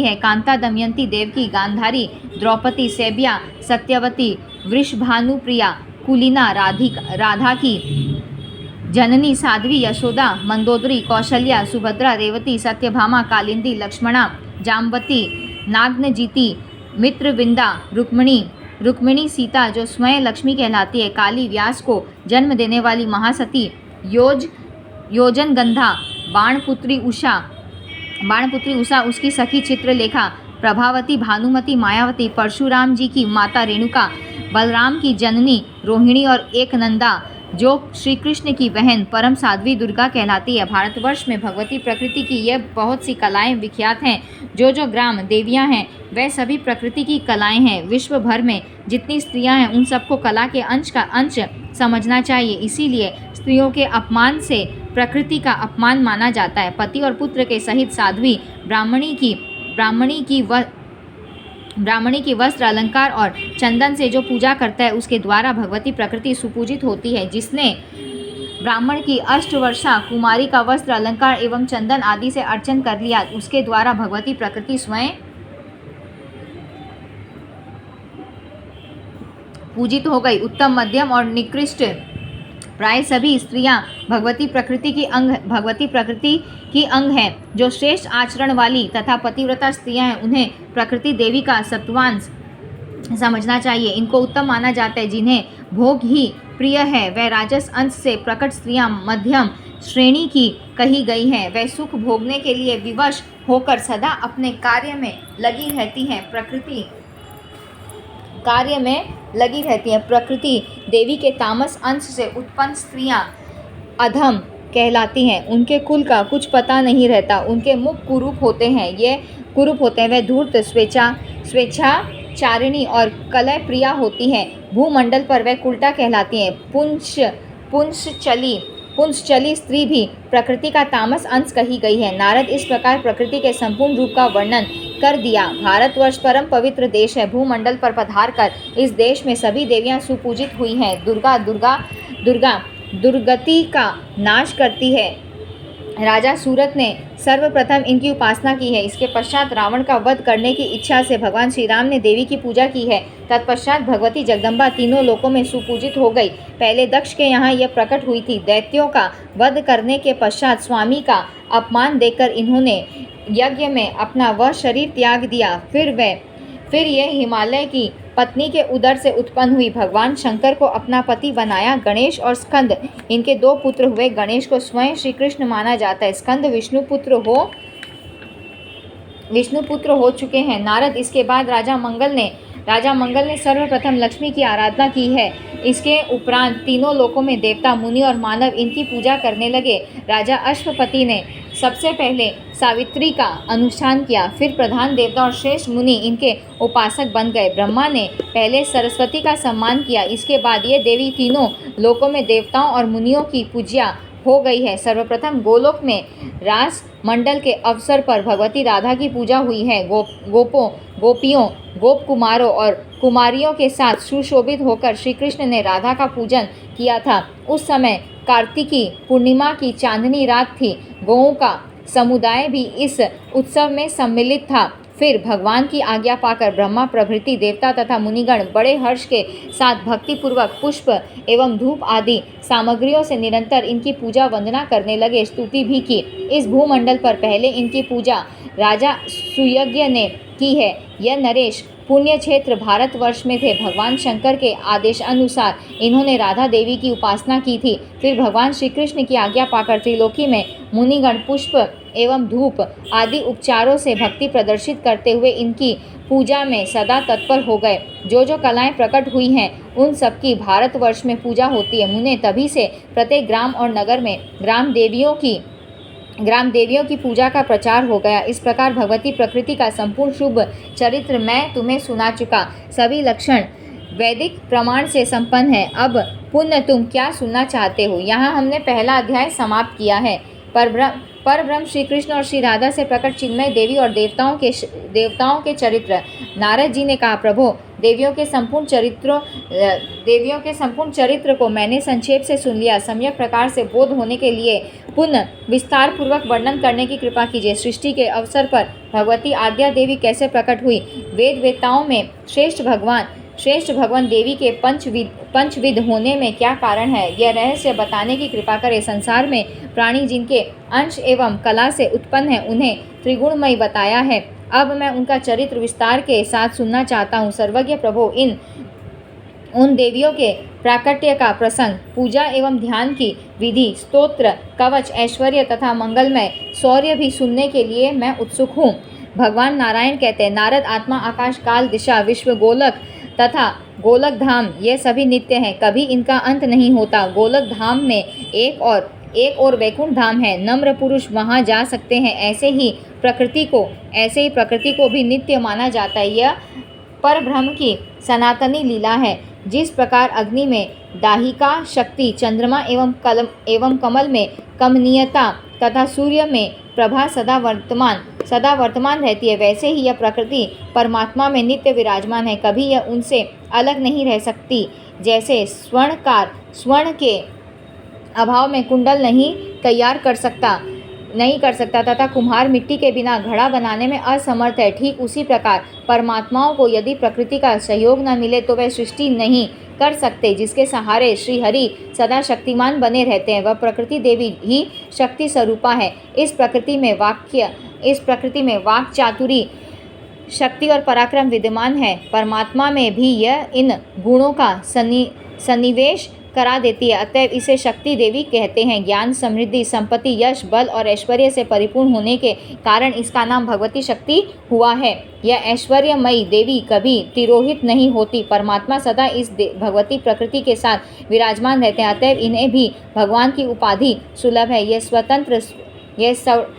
है। कांता, दमयंती, देवकी, गांधारी, द्रौपदी, सैब्या, सत्यवती, वृषभानुप्रिया, कुलीना, राधा की जननी, साध्वी, यशोदा, मंदोदरी, कौशल्या, सुभद्रा, रेवती, सत्यभामा, कालिंदी, लक्ष्मणा, जाम्बती, नाग्नजीति, मित्रविंदा, रुक्मिणी, सीता जो स्वयं लक्ष्मी कहलाती है। काली, व्यास को जन्म देने वाली महासती, योजनगंधा, बाणपुत्री उषा उसकी सखी चित्रलेखा, प्रभावती, भानुमती, मायावती, परशुराम जी की माता रेणुका, बलराम की जननी रोहिणी और एक नंदा जो श्री कृष्ण की बहन परम साध्वी दुर्गा कहलाती है। भारतवर्ष में भगवती प्रकृति की यह बहुत सी कलाएं विख्यात हैं। जो ग्राम देवियां हैं वह सभी प्रकृति की कलाएं हैं। विश्व भर में जितनी स्त्रियां हैं उन सबको कला के अंश का अंश समझना चाहिए। इसीलिए स्त्रियों के अपमान से प्रकृति का अपमान माना जाता है। पति और पुत्र के सहित साध्वी ब्राह्मणी ब्राह्मणी की वस्त्र अलंकार और चंदन से जो पूजा करता है उसके द्वारा भगवती प्रकृति सुपूजित होती है। जिसने ब्राह्मण की अष्टवर्षा कुमारी का वस्त्र अलंकार एवं चंदन आदि से अर्चन कर लिया, उसके द्वारा भगवती प्रकृति स्वयं पूजित हो गई। उत्तम, मध्यम और निकृष्ट प्राय सभी स्त्रियां भगवती प्रकृति की अंग हैं। जो श्रेष्ठ आचरण वाली तथा पतिव्रता स्त्रियां हैं उन्हें प्रकृति देवी का सत्वांश समझना चाहिए। इनको उत्तम माना जाता है। जिन्हें भोग ही प्रिय है वह राजस अंश से प्रकट स्त्रियां मध्यम श्रेणी की कही गई हैं। वह सुख भोगने के लिए विवश होकर सदा अपने कार्य में लगी रहती हैं। प्रकृति देवी के तामस अंश से उत्पन्न स्त्रियां अधम कहलाती हैं। उनके कुल का कुछ पता नहीं रहता। उनके मुख कुरूप होते हैं। वह धूर्त, स्वेच्छाचारिणी और कलह प्रिया होती हैं। भूमंडल पर वह कुल्टा कहलाती हैं। पुंसचली स्त्री भी प्रकृति का तामस अंश कही गई है। नारद इस प्रकार प्रकृति के संपूर्ण रूप का वर्णन कर दिया। भारतवर्ष परम पवित्र देश है। भूमंडल पर पधार कर इस देश में सभी देवियां सुपूजित हुई हैं। दुर्गा दुर्गति का नाश करती है। राजा सूरत ने सर्वप्रथम इनकी उपासना की है। इसके पश्चात रावण का वध करने की इच्छा से भगवान श्री राम ने देवी की पूजा की है। तत्पश्चात भगवती जगदम्बा तीनों लोकों में सुपूजित हो गई। पहले दक्ष के यहाँ यह प्रकट हुई थी। दैत्यों का वध करने के पश्चात स्वामी का अपमान देकर इन्होंने यज्ञ में अपना वह शरीर त्याग दिया। फिर यह हिमालय की पत्नी के उदर से उत्पन्न हुई। भगवान शंकर को अपना पति बनाया। गणेश और स्कंद इनके 2 पुत्र हुए। गणेश को स्वयं श्री कृष्ण माना जाता है। स्कंद विष्णु पुत्र हो चुके हैं। नारद इसके बाद राजा मंगल ने सर्वप्रथम लक्ष्मी की आराधना की है। इसके उपरांत तीनों लोकों में देवता, मुनि और मानव इनकी पूजा करने लगे। राजा अश्वपति ने सबसे पहले सावित्री का अनुष्ठान किया। फिर प्रधान देवता और श्रेष्ठ मुनि इनके उपासक बन गए। ब्रह्मा ने पहले सरस्वती का सम्मान किया। इसके बाद ये देवी तीनों लोकों में देवताओं और मुनियों की पूज्या हो गई है। सर्वप्रथम गोलोक में रास मंडल के अवसर पर भगवती राधा की पूजा हुई है। गोपियों, गोप कुमारों और कुमारियों के साथ सुशोभित होकर श्री कृष्ण ने राधा का पूजन किया था। उस समय कार्तिकी पूर्णिमा की चांदनी रात थी। गौओं का समुदाय भी इस उत्सव में सम्मिलित था। फिर भगवान की आज्ञा पाकर ब्रह्मा प्रभृति देवता तथा मुनिगण बड़े हर्ष के साथ भक्तिपूर्वक पुष्प एवं धूप आदि सामग्रियों से निरंतर इनकी पूजा वंदना करने लगे। स्तुति भी की। इस भूमंडल पर पहले इनकी पूजा राजा सुयज्ञ ने की है। यह नरेश पुण्य क्षेत्र भारतवर्ष में थे। भगवान शंकर के आदेशानुसार इन्होंने राधा देवी की उपासना की थी। फिर भगवान श्री कृष्ण की आज्ञा पाकर त्रिलोकी में मुनिगण पुष्प एवं धूप आदि उपचारों से भक्ति प्रदर्शित करते हुए इनकी पूजा में सदा तत्पर हो गए। जो कलाएं प्रकट हुई हैं उन सबकी भारतवर्ष में पूजा होती है। मुने तभी से प्रत्येक ग्राम और नगर में ग्राम देवियों की पूजा का प्रचार हो गया। इस प्रकार भगवती प्रकृति का संपूर्ण शुभ चरित्र मैं तुम्हें सुना चुका। सभी लक्षण वैदिक प्रमाण से संपन्न है। अब पुण्य तुम क्या सुनना चाहते हो? यहाँ हमने पहला अध्याय समाप्त किया है। परब्रह्म श्री कृष्ण और श्री राधा से प्रकट चिन्मय देवी और देवताओं के चरित्र। नारद जी ने कहा, प्रभो, देवियों के संपूर्ण चरित्र को मैंने संक्षेप से सुन लिया। सम्यक प्रकार से बोध होने के लिए पुनः विस्तार पूर्वक वर्णन करने की कृपा कीजिए। सृष्टि के अवसर पर भगवती आद्या देवी कैसे प्रकट हुई? वेदवेताओं में श्रेष्ठ भगवान देवी के पंचविध होने में क्या कारण है? यह रहस्य बताने की कृपा करे। संसार में प्राणी जिनके अंश एवं कला से उत्पन्न है उन्हें त्रिगुणमयी बताया है। अब मैं उनका चरित्र विस्तार के साथ सुनना चाहता हूँ। सर्वज्ञ प्रभो, उन देवियों के प्राकट्य का प्रसंग, पूजा एवं ध्यान की विधि, स्तोत्र, कवच, ऐश्वर्य तथा मंगलमय शौर्य भी सुनने के लिए मैं उत्सुक हूँ। भगवान नारायण कहते हैं, नारद, आत्मा, आकाश, काल, दिशा, विश्व, गोलक तथा गोलक धाम ये सभी नित्य हैं, कभी इनका अंत नहीं होता। गोलक धाम में एक और वैकुंठ धाम है। नम्र पुरुष वहाँ जा सकते हैं। ऐसे ही प्रकृति को भी नित्य माना जाता है। यह परब्रह्म की सनातनी लीला है। जिस प्रकार अग्नि में दाहिका शक्ति, चंद्रमा एवं कमल में कमनीयता तथा सूर्य में प्रभा सदा वर्तमान सदा वर्तमान रहती है, वैसे ही यह प्रकृति परमात्मा में नित्य विराजमान है, कभी यह उनसे अलग नहीं रह सकती। जैसे स्वर्णकार स्वर्ण के अभाव में कुंडल नहीं कर सकता तथा कुम्हार मिट्टी के बिना घड़ा बनाने में असमर्थ है, ठीक उसी प्रकार परमात्माओं को यदि प्रकृति का सहयोग न मिले तो वह सृष्टि नहीं कर सकते। जिसके सहारे श्री हरि सदा शक्तिमान बने रहते हैं, वह प्रकृति देवी ही शक्ति स्वरूपा है। इस प्रकृति में वाक् चातुरी शक्ति और पराक्रम विद्यमान है। परमात्मा में भी यह इन गुणों का सन्निवेश करा देती है, अतएव इसे शक्ति देवी कहते हैं। ज्ञान, समृद्धि, संपत्ति, यश, बल और ऐश्वर्य से परिपूर्ण होने के कारण इसका नाम भगवती शक्ति हुआ है। यह ऐश्वर्यमयी देवी कभी तिरोहित नहीं होती। परमात्मा सदा इस भगवती प्रकृति के साथ विराजमान रहते हैं, अतएव इन्हें भी भगवान की उपाधि सुलभ है। यह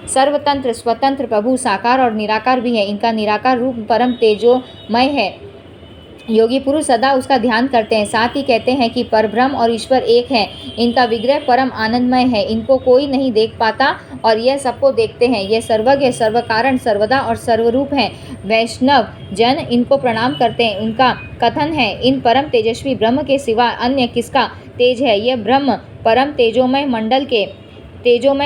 सर्वतंत्र स्वतंत्र प्रभु साकार और निराकार भी है। इनका निराकार रूप परम तेजोमय है। योगी पुरुष सदा उसका ध्यान करते हैं, साथ ही कहते हैं कि परब्रह्म और ईश्वर एक है। इनका विग्रह परम आनंदमय है, इनको कोई नहीं देख पाता और यह सबको देखते हैं। यह सर्वज्ञ, सर्वकारण, सर्वदा और सर्वरूप हैं। वैष्णव जन इनको प्रणाम करते हैं। उनका कथन है, इन परम तेजस्वी ब्रह्म के सिवा अन्य किसका तेज है। यह ब्रह्म परम तेजोमय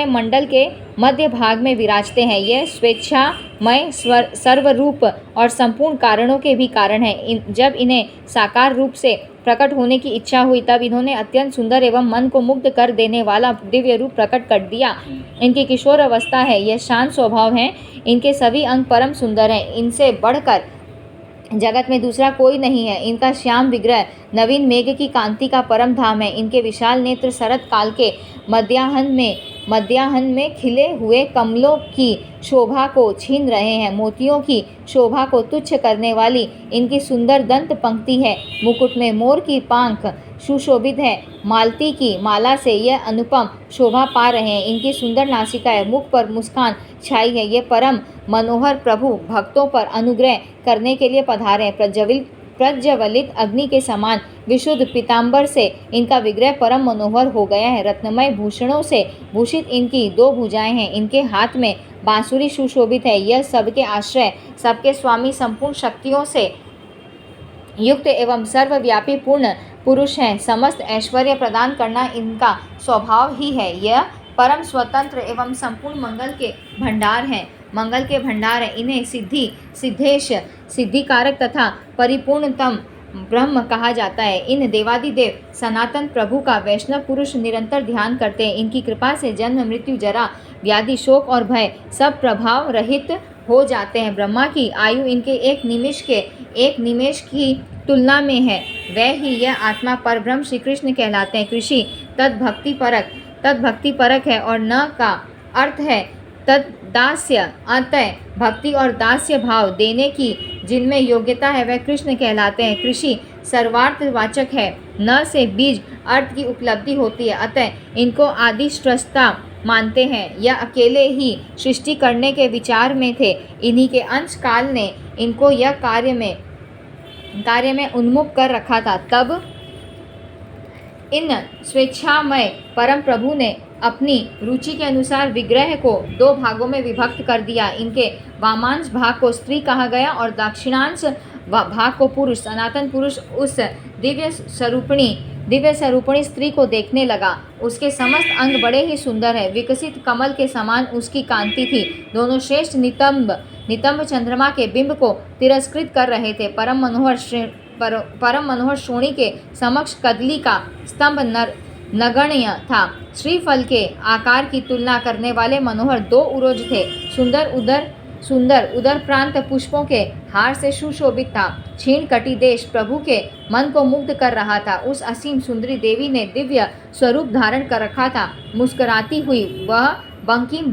मंडल के मध्य भाग में विराजते हैं। यह स्वेच्छामय, सर्वरूप और संपूर्ण कारणों के भी कारण है। जब इन्हें साकार रूप से प्रकट होने की इच्छा हुई तब इन्होंने अत्यंत सुंदर एवं मन को मुग्ध कर देने वाला दिव्य रूप प्रकट कर दिया। इनकी किशोर अवस्था है, यह शांत स्वभाव है। इनके सभी अंग परम सुंदर हैं, इनसे बढ़कर जगत में दूसरा कोई नहीं है। इनका श्याम विग्रह नवीन मेघ की कांति का परम धाम है। इनके विशाल नेत्र शरत काल के मध्याह्न में खिले हुए कमलों की शोभा को छीन रहे हैं। मोतियों की शोभा को तुच्छ करने वाली इनकी सुंदर दंत पंक्ति है। मुकुट में मोर की पांख सुशोभित है। मालती की माला से यह अनुपम शोभा पा रहे हैं। इनकी सुंदर नासिका है, मुख पर मुस्कान छाई है। ये परम मनोहर प्रभु भक्तों पर अनुग्रह करने के लिए पधारे हैं। प्रज्वलित अग्नि के समान विशुद्ध पीताम्बर से इनका विग्रह परम मनोहर हो गया है। रत्नमय भूषणों से भूषित इनकी 2 भुजाएं हैं। इनके हाथ में बांसुरी सुशोभित है। यह सबके आश्रय, सबके स्वामी, संपूर्ण शक्तियों से युक्त एवं सर्वव्यापी पूर्ण पुरुष हैं। समस्त ऐश्वर्य प्रदान करना इनका स्वभाव ही है। यह परम स्वतंत्र एवं संपूर्ण मंगल के भंडार है। इन्हें सिद्धेश, सिद्धिकारक तथा परिपूर्णतम ब्रह्म कहा जाता है। इन देवादिदेव सनातन प्रभु का वैष्णव पुरुष निरंतर ध्यान करते हैं। इनकी कृपा से जन्म, मृत्यु, जरा, व्याधि, शोक और भय सब प्रभाव रहित हो जाते हैं। ब्रह्मा की आयु इनके एक निमेष की तुलना में है। वह ही यह आत्मा परब्रह्म श्री कृष्ण कहलाते हैं। कृषि तद्भक्ति परक है और न का अर्थ है तद्दास्य। अतः भक्ति और दास्य भाव देने की जिनमें योग्यता है वह कृष्ण कहलाते हैं। कृषि सर्वार्थवाचक है, न से बीज अर्थ की उपलब्धि होती है, अतः इनको आदि स्रष्टा मानते हैं। यह अकेले ही सृष्टि करने के विचार में थे। इन्हीं के अंश काल ने इनको यह कार्य में उन्मुख कर रखा था। तब इन स्वेच्छामय परम प्रभु ने अपनी रुचि के अनुसार विग्रह को 2 भागों में विभक्त कर दिया। इनके वामांश भाग को स्त्री कहा गया और दक्षिणांश भाग को पुरुष। सनातन पुरुष उस दिव्य स्वरूपिणी स्त्री को देखने लगा। उसके समस्त अंग बड़े ही सुंदर है, विकसित कमल के समान उसकी कांति थी। दोनों श्रेष्ठ नितंब चंद्रमा के बिंब को तिरस्कृत कर रहे थे। परम मनोहर श्रोणी के समक्ष कदली का स्तंभ नगण्य था। श्रीफल के आकार की तुलना करने वाले मनोहर 2 उरोज थे। सुंदर उदर प्रांत पुष्पों के हार से सुशोभित था। क्षीण कटी देश प्रभु के मन को मुग्ध कर रहा था। उस असीम सुंदरी देवी ने दिव्य स्वरूप धारण कर रखा था। मुस्कुराती हुई वह बंकिम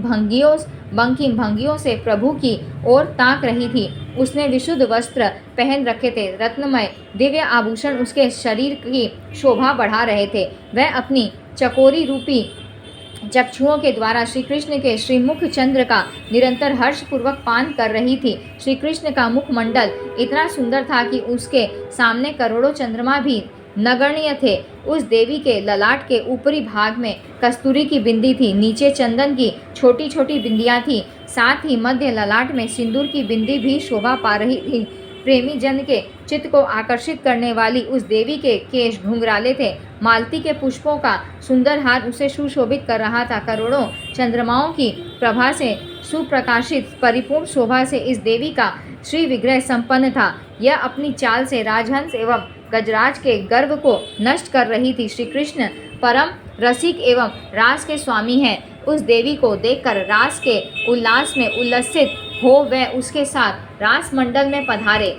भंगियों से प्रभु की ओर ताक रही थी। उसने विशुद्ध वस्त्र पहन रखे थे। रत्नमय दिव्य आभूषण उसके शरीर की शोभा बढ़ा रहे थे। वह अपनी चकोरी रूपी चक्षुओं के द्वारा श्री कृष्ण के श्रीमुख चंद्र का निरंतर हर्षपूर्वक पान कर रही थी। श्री कृष्ण का मुखमंडल इतना सुंदर था कि उसके सामने करोड़ों चंद्रमा भी नगण्य थे। उस देवी के ललाट के ऊपरी भाग में कस्तूरी की बिंदी थी, नीचे चंदन की छोटी छोटी बिंदियां थी, साथ ही मध्य ललाट में सिंदूर की बिंदी भी शोभा पा रही थी। प्रेमी जन के चित्त को आकर्षित करने वाली उस देवी के केश घुंघराले थे। मालती के पुष्पों का सुंदर हार उसे सुशोभित कर रहा था। करोड़ों चंद्रमाओं की प्रभा से सुप्रकाशित परिपूर्ण शोभा से इस देवी का श्री विग्रह संपन्न था। यह अपनी चाल से राजहंस एवं गजराज के गर्व को नष्ट कर रही थी। श्री कृष्ण परम रसिक एवं रास के स्वामी हैं। उस देवी को देखकर रास के उल्लास में उल्लसित हो वह उसके साथ रासमंडल में पधारे।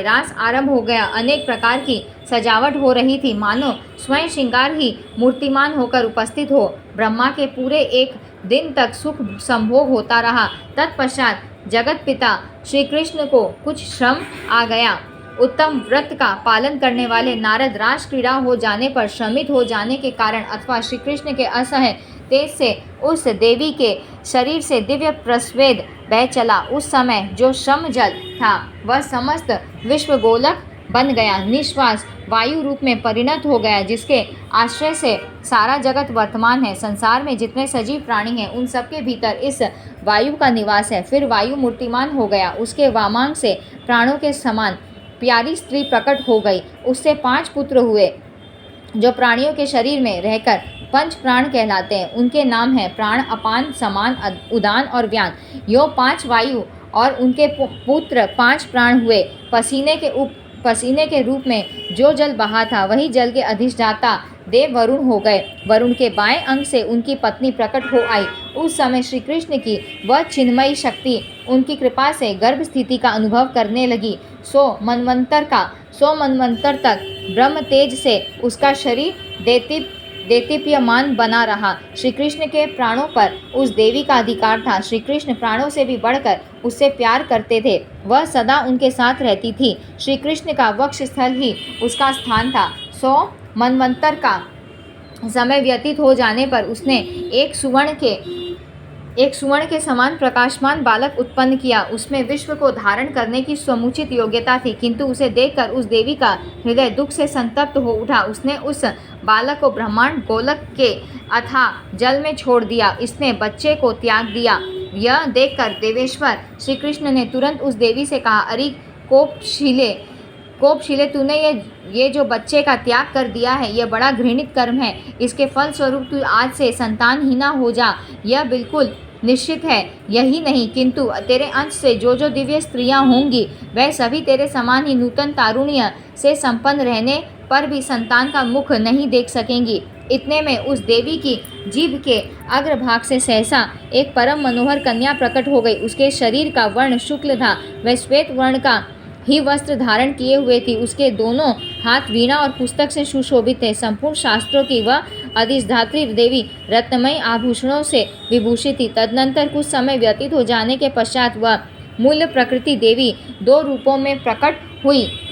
रास आरंभ हो गया। अनेक प्रकार की सजावट हो रही थी, मानो स्वयं श्रृंगार ही मूर्तिमान होकर उपस्थित हो। ब्रह्मा के पूरे एक दिन तक सुख संभोग होता रहा। तत्पश्चात जगत पिता श्री कृष्ण को कुछ श्रम आ गया। उत्तम व्रत का पालन करने वाले नारद रास क्रीड़ा हो जाने पर श्रमित हो जाने के कारण अथवा श्री कृष्ण के असह्य तेज से उस देवी के शरीर से दिव्य प्रस्वेद बह चला। उस समय जो श्रम जल था वह समस्त विश्व गोलक बन गया, निश्वास वायु रूप में परिणत हो गया, जिसके आश्रय से सारा जगत वर्तमान है। संसार में जितने सजीव प्राणी हैं उन सबके भीतर इस वायु का निवास है। फिर वायु मूर्तिमान हो गया। उसके वामांग से प्राणों के समान प्यारी स्त्री प्रकट हो गई। उससे 5 पुत्र हुए जो प्राणियों के शरीर में रहकर 5 प्राण कहलाते हैं। उनके नाम हैं प्राण, अपान, समान, उदान और व्यान। यो 5 वायु और उनके पुत्र 5 प्राण हुए। पसीने के रूप में जो जल बहा था वही जल के अधिष्ठाता देव वरुण हो गए। वरुण के बाएं अंग से उनकी पत्नी प्रकट हो आई। उस समय श्री कृष्ण की वह चिन्मयी शक्ति उनकी कृपा से गर्भ स्थिति का अनुभव करने लगी। 100 मनवंतर तक ब्रह्म तेज से उसका शरीर देदीप्यमान बना रहा। श्री कृष्ण के प्राणों पर उस देवी का अधिकार था। श्री कृष्ण प्राणों से भी बढ़कर उससे प्यार करते थे। वह सदा उनके साथ रहती थी। श्री कृष्ण का वक्ष स्थल ही उसका स्थान था। 100 मनवंतर का समय व्यतीत हो जाने पर उसने एक सुवर्ण के समान प्रकाशमान बालक उत्पन्न किया। उसमें विश्व को धारण करने की समुचित योग्यता थी, किंतु उसे देखकर उस देवी का हृदय दुख से संतप्त हो उठा। उसने उस बालक को ब्रह्मांड गोलक के अथाह जल में छोड़ दिया। इसने बच्चे को त्याग दिया। यह देखकर देवेश्वर श्री कृष्ण ने तुरंत उस देवी से कहा, अरे कोपशीले, तूने ये जो बच्चे का त्याग कर दिया है, यह बड़ा घृणित कर्म है। इसके फल स्वरूप तू आज से संतानहीना हो जा। यह बिल्कुल निश्चित है। यही नहीं, किंतु तेरे अंश से जो जो दिव्य स्त्रियां होंगी वह सभी तेरे समान ही नूतन तारुण्य से संपन्न रहने पर भी संतान का मुख नहीं देख सकेंगी। इतने में उस देवी की जीभ के अग्रभाग से सहसा एक परम मनोहर कन्या प्रकट हो गई। उसके शरीर का वर्ण शुक्ल था। वह श्वेत वर्ण का ही वस्त्र धारण किए हुए थी। उसके दोनों हाथ वीणा और पुस्तक से सुशोभित थे। संपूर्ण शास्त्रों की वह अधिष्ठात्री देवी रत्नमय आभूषणों से विभूषित थी। तदनंतर कुछ समय व्यतीत हो जाने के पश्चात वह मूल प्रकृति देवी 2 रूपों में प्रकट हुई।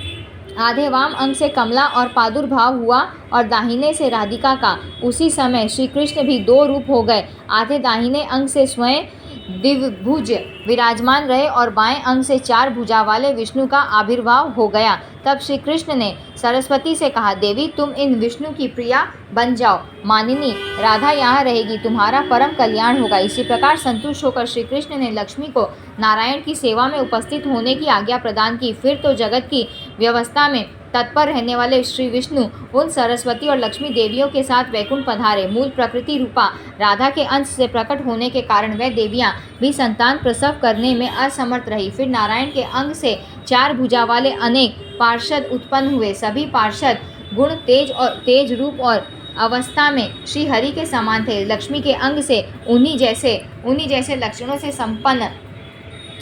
आधे वाम अंग से कमला और प्रादुर्भाव हुआ और दाहिने से राधिका का। उसी समय श्री कृष्ण भी 2 रूप हो गए। आधे दाहिने अंग से स्वयं द्विभुज विराजमान रहे और बाएं अंग से 4 भुजा वाले विष्णु का आविर्भाव हो गया। तब श्री कृष्ण ने सरस्वती से कहा, देवी तुम इन विष्णु की प्रिया बन जाओ। मानिनी राधा यहाँ रहेगी, तुम्हारा परम कल्याण होगा। इसी प्रकार संतुष्ट होकर श्री कृष्ण ने लक्ष्मी को नारायण की सेवा में उपस्थित होने की आज्ञा प्रदान की। फिर तो जगत की व्यवस्था में तत्पर रहने वाले श्री विष्णु उन सरस्वती और लक्ष्मी देवियों के साथ वैकुंठ पधारे। मूल प्रकृति रूपा राधा के अंश से प्रकट होने के कारण वह देवियां भी संतान प्रसव करने में असमर्थ रही। फिर नारायण के अंग से 4 भुजा वाले अनेक पार्षद उत्पन्न हुए। सभी पार्षद गुण, तेज रूप और अवस्था में श्री हरि के समान थे। लक्ष्मी के अंग से उन्हीं जैसे लक्षणों से संपन्न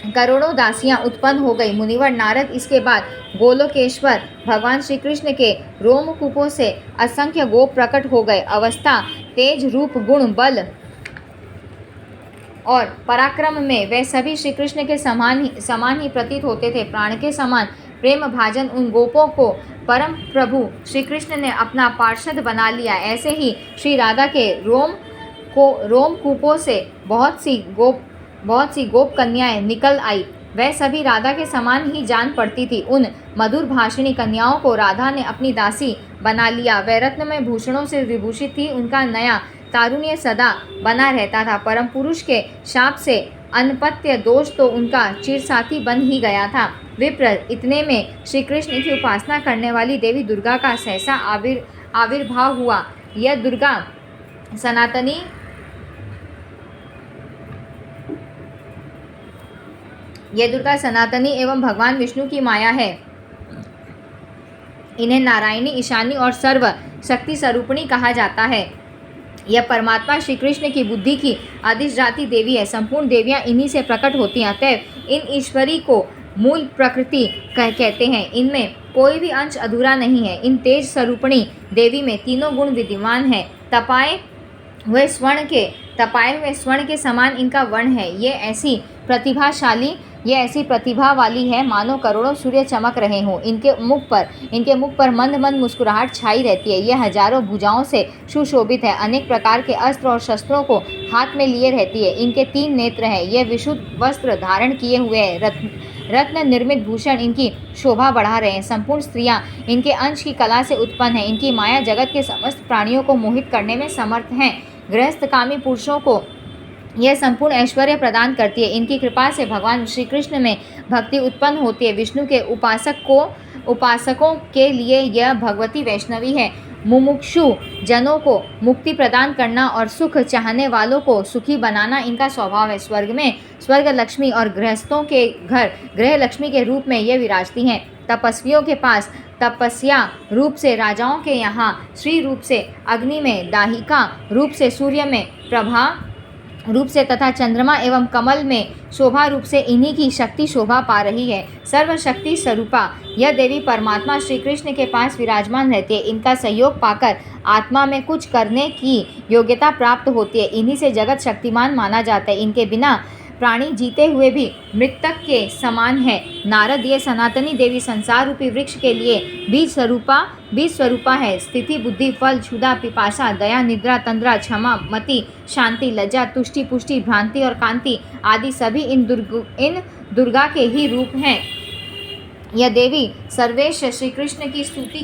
करोड़ों दासियां उत्पन्न हो गई। मुनिवर नारद इसके बाद गोलोकेश्वर भगवान श्री कृष्ण के रोमकूपों से असंख्य गोप प्रकट हो गए। अवस्था, तेज, रूप, गुण, बल और पराक्रम में वे सभी श्री कृष्ण के समान ही प्रतीत होते थे। प्राण के समान प्रेम भाजन उन गोपों को परम प्रभु श्री कृष्ण ने अपना पार्षद बना लिया। ऐसे ही श्री राधा के रोमकूपों से बहुत सी गोप कन्याएं निकल आई। वह सभी राधा के समान ही जान पड़ती थी। उन मधुर भाषिणी कन्याओं को राधा ने अपनी दासी बना लिया। वह रत्नमय भूषणों से विभूषित थी। उनका नया तारुण्य सदा बना रहता था। परम पुरुष के शाप से अनपत्य दोष तो उनका चिरसाथी बन ही गया था। विप्र, इतने में श्री कृष्ण की उपासना करने वाली देवी दुर्गा का सहसा आविर्भाव हुआ। यह दुर्गा सनातनी एवं भगवान विष्णु की माया है। इन्हें नारायणी, ईशानी और सर्व शक्ति स्वरूपिणी कहा जाता है। यह परमात्मा श्री कृष्ण की बुद्धि की अधिष्ठात्री देवी है। संपूर्ण देवियां इन्हीं से प्रकट होती हैं। अतएव इन ईश्वरी को मूल प्रकृति कहते हैं। इनमें कोई भी अंश अधूरा नहीं है। इन तेज स्वरूपिणी देवी में तीनों गुण विद्यमान है। तपाए हुए स्वर्ण के समान इनका वर्ण है। ये ऐसी प्रतिभा वाली है मानो करोड़ों सूर्य चमक रहे हों। इनके मुख पर मंद मंद मुस्कुराहट छाई रहती है। यह हजारों भुजाओं से सुशोभित है। अनेक प्रकार के अस्त्र और शस्त्रों को हाथ में लिए रहती है। इनके 3 नेत्र हैं। यह विशुद्ध वस्त्र धारण किए हुए है। रत्न निर्मित भूषण इनकी शोभा बढ़ा रहे हैं। संपूर्ण स्त्रियां इनके अंश की कला से उत्पन्न हैं। इनकी माया जगत के समस्त प्राणियों को मोहित करने में समर्थ हैं। गृहस्थकामी पुरुषों को यह संपूर्ण ऐश्वर्य प्रदान करती है। इनकी कृपा से भगवान श्री कृष्ण में भक्ति उत्पन्न होती है। विष्णु के उपासकों के लिए यह भगवती वैष्णवी है। मुमुक्षु जनों को मुक्ति प्रदान करना और सुख चाहने वालों को सुखी बनाना इनका स्वभाव है। स्वर्ग में स्वर्ग लक्ष्मी और गृहस्थों के घर गृह लक्ष्मी के रूप में ये विराजती हैं। तपस्वियों के पास तपस्या रूप से, राजाओं के यहाँ श्री रूप से, अग्नि में दाहिका रूप से, सूर्य में प्रभा रूप से तथा चंद्रमा एवं कमल में शोभा रूप से इन्हीं की शक्ति शोभा पा रही है। सर्वशक्ति स्वरूपा यह देवी परमात्मा श्री कृष्ण के पास विराजमान रहती है। इनका सहयोग पाकर आत्मा में कुछ करने की योग्यता प्राप्त होती है। इन्हीं से जगत शक्तिमान माना जाता है। इनके बिना प्राणी जीते हुए भी मृतक के समान है। नारद, ये सनातनी देवी संसार रूपी वृक्ष के लिए बीज स्वरूपा है। स्थिति, बुद्धि, फल, क्षुधा, पिपासा, दया, निद्रा, तंद्रा, क्षमा, मति, शांति, लज्जा, तुष्टि, पुष्टि, भ्रांति और कांति आदि सभी इन दुर्गा के ही रूप हैं। यह देवी सर्वेश श्री कृष्ण की स्तुति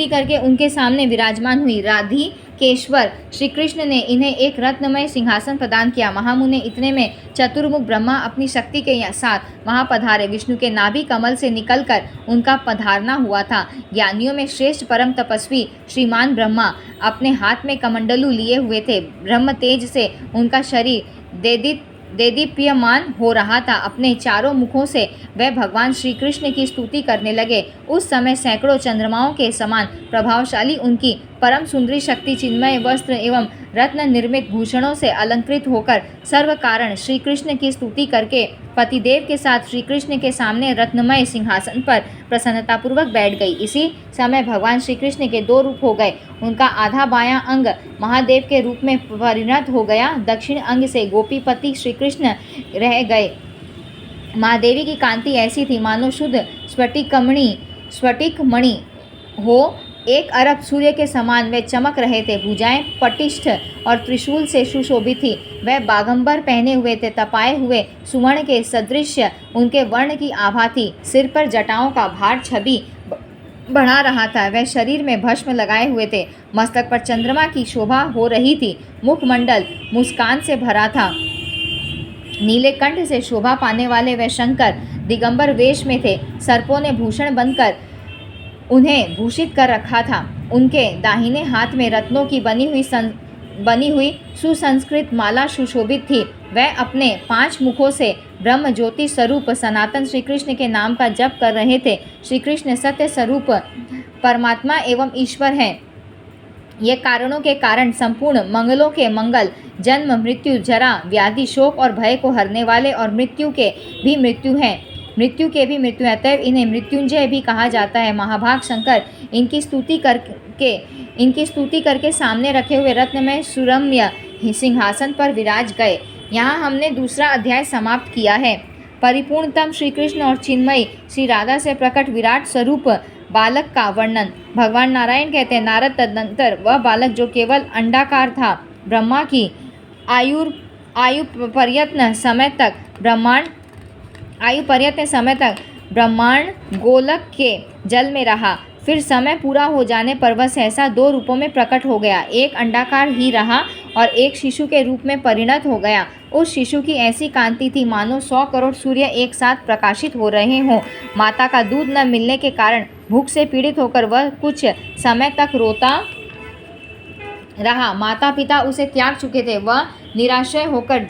करके उनके सामने विराजमान हुई। राधिकेश्वर श्री कृष्ण ने इन्हें एक रत्नमय सिंहासन प्रदान किया। महामुने, इतने में चतुर्मुख ब्रह्मा अपनी शक्ति के साथ वहां पधारे। विष्णु के नाभि कमल से निकलकर उनका पधारना हुआ था। ज्ञानियों में श्रेष्ठ परम तपस्वी श्रीमान ब्रह्मा अपने हाथ में कमंडलू लिए हुए थे। ब्रह्म तेज से उनका शरीर देदीप्यमान हो रहा था। अपने चारों मुखों से वह भगवान श्री कृष्ण की स्तुति करने लगे। उस समय सैकड़ों चंद्रमाओं के समान प्रभावशाली उनकी परम सुंदरी शक्ति चिन्मय वस्त्र एवं रत्न निर्मित भूषणों से अलंकृत होकर सर्व कारण श्री कृष्ण की स्तुति करके पतिदेव के साथ श्री कृष्ण के सामने रत्नमय सिंहासन पर प्रसन्नतापूर्वक बैठ गई। इसी समय भगवान श्री कृष्ण के 2 रूप हो गए। उनका आधा बायां अंग महादेव के रूप में परिणत हो गया। दक्षिण अंग से गोपीपति श्री कृष्ण रह गए। महादेवी की कांति ऐसी थी मानो शुद्ध स्फटिक मणि हो। 1 अरब सूर्य के समान वे चमक रहे थे। भुजाएं पटिष्ठ और त्रिशूल से सुशोभित थी। वह बागंबर पहने हुए थे। तपाए हुए सुवर्ण के सदृश उनके वर्ण की आभा थी। सिर पर जटाओं का भार छवि बढ़ा रहा था। वह शरीर में भस्म लगाए हुए थे। मस्तक पर चंद्रमा की शोभा हो रही थी। मुखमंडल मुस्कान से भरा था। नीले कंठ से शोभा पाने वाले वह शंकर दिगंबर वेश में थे। सर्पों ने भूषण बनकर उन्हें भूषित कर रखा था। उनके दाहिने हाथ में रत्नों की बनी हुई सुसंस्कृत माला सुशोभित थी। वह अपने 5 मुखों से ब्रह्म ज्योति स्वरूप सनातन श्री कृष्ण के नाम का जप कर रहे थे। श्री कृष्ण सत्य स्वरूप परमात्मा एवं ईश्वर हैं। ये कारणों के कारण संपूर्ण मंगलों के मंगल, जन्म, मृत्यु, जरा, व्याधि, शोक और भय को हरने वाले और मृत्यु के भी मृत्यु है। अतएव इन्हें मृत्युंजय भी कहा जाता है। महाभाग शंकर इनकी स्तुति करके सामने रखे हुए रत्नमय सुरम्य सिंहासन पर विराज गए। यहाँ हमने दूसरा अध्याय समाप्त किया है। परिपूर्णतम श्री कृष्ण और चिन्मयी श्री राधा से प्रकट विराट स्वरूप बालक का वर्णन। भगवान नारायण कहते हैं, नारद, तदनंतर वह बालक जो केवल अंडाकार था, ब्रह्मा की आयु पर्यंत समय तक ब्रह्मांड आयु पर्यंत समय तक ब्रह्मांड गोलक के जल में रहा। फिर समय पूरा हो जाने पर वह सहसा 2 रूपों में प्रकट हो गया। एक अंडाकार ही रहा और एक शिशु के रूप में परिणत हो गया। उस शिशु की ऐसी कांति थी मानो 100 करोड़ सूर्य एक साथ प्रकाशित हो रहे हों। माता का दूध न मिलने के कारण भूख से पीड़ित होकर वह कुछ समय तक रोता रहा। माता पिता उसे त्याग चुके थे। वह निराश्रय होकर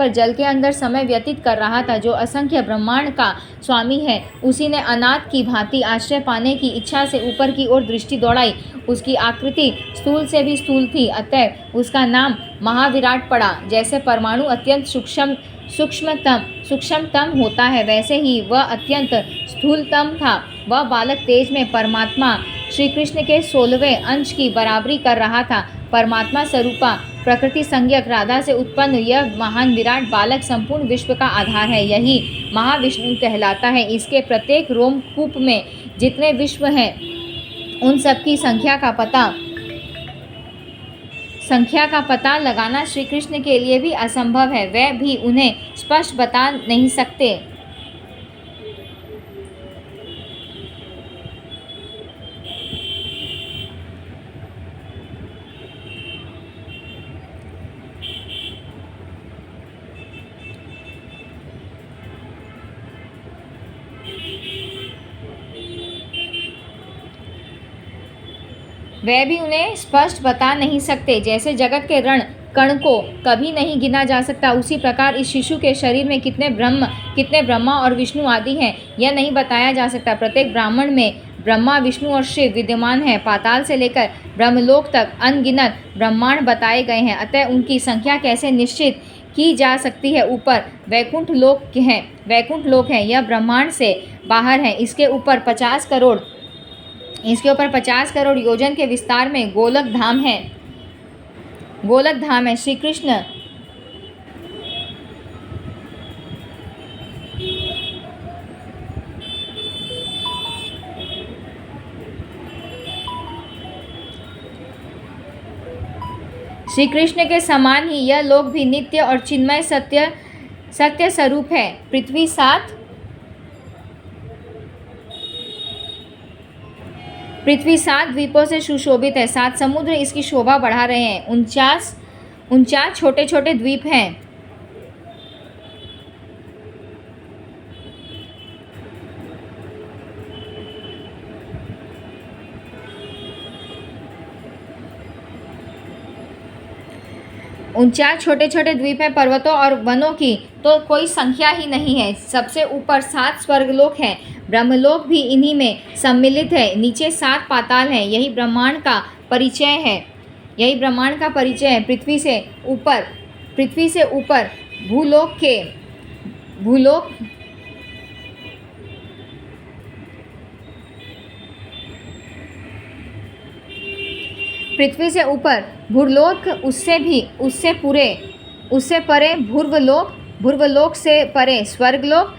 जल के अंदर समय व्यतीत कर रहा था। जो असंख्य ब्रह्मांड का स्वामी है, उसी ने अनाथ की भांति आश्रय पाने की इच्छा से ऊपर की ओर दृष्टि दौड़ाई। उसकी आकृति स्थूल से भी स्थूल थी, अतः उसका नाम महाविराट पड़ा। जैसे परमाणु अत्यंत सूक्ष्मतम होता है, वैसे ही वह अत्यंत स्थूलतम था। वह बालक तेज में परमात्मा श्री कृष्ण के 16वें अंश की बराबरी कर रहा था। परमात्मा स्वरूपा प्रकृति संज्ञक राधा से उत्पन्न यह महान विराट बालक संपूर्ण विश्व का आधार है। यही महाविष्णु कहलाता है। इसके प्रत्येक रोमकूप में जितने विश्व हैं, उन सब की संख्या का पता लगाना श्री कृष्ण के लिए भी असंभव है। वह भी उन्हें स्पष्ट बता नहीं सकते। जैसे जगत के रण कण को कभी नहीं गिना जा सकता, उसी प्रकार इस शिशु के शरीर में कितने ब्रह्मा और विष्णु आदि हैं, यह नहीं बताया जा सकता। प्रत्येक ब्राह्मण में ब्रह्मा, विष्णु और शिव विद्यमान है। पाताल से लेकर ब्रह्मलोक तक अनगिनत ब्रह्मांड बताए गए हैं, अतः उनकी संख्या कैसे निश्चित की जा सकती है। ऊपर वैकुंठ लोक है, यह ब्रह्मांड से बाहर है। इसके ऊपर 50 करोड़ योजन के विस्तार में गोलक धाम है। श्री कृष्ण के समान ही यह लोक भी नित्य और चिन्मय सत्य स्वरूप है। पृथ्वी 7 द्वीपों से सुशोभित है। 7 समुद्र इसकी शोभा बढ़ा रहे हैं। 49 छोटे छोटे द्वीप हैं। पर्वतों और वनों की तो कोई संख्या ही नहीं है। सबसे ऊपर 7 स्वर्गलोक हैं। ब्रह्मलोक भी इन्हीं में सम्मिलित है। नीचे 7 पाताल हैं। यही ब्रह्मांड का परिचय है। पृथ्वी से ऊपर भूलोक, उससे परे भूर्वलोक से परे स्वर्गलोक,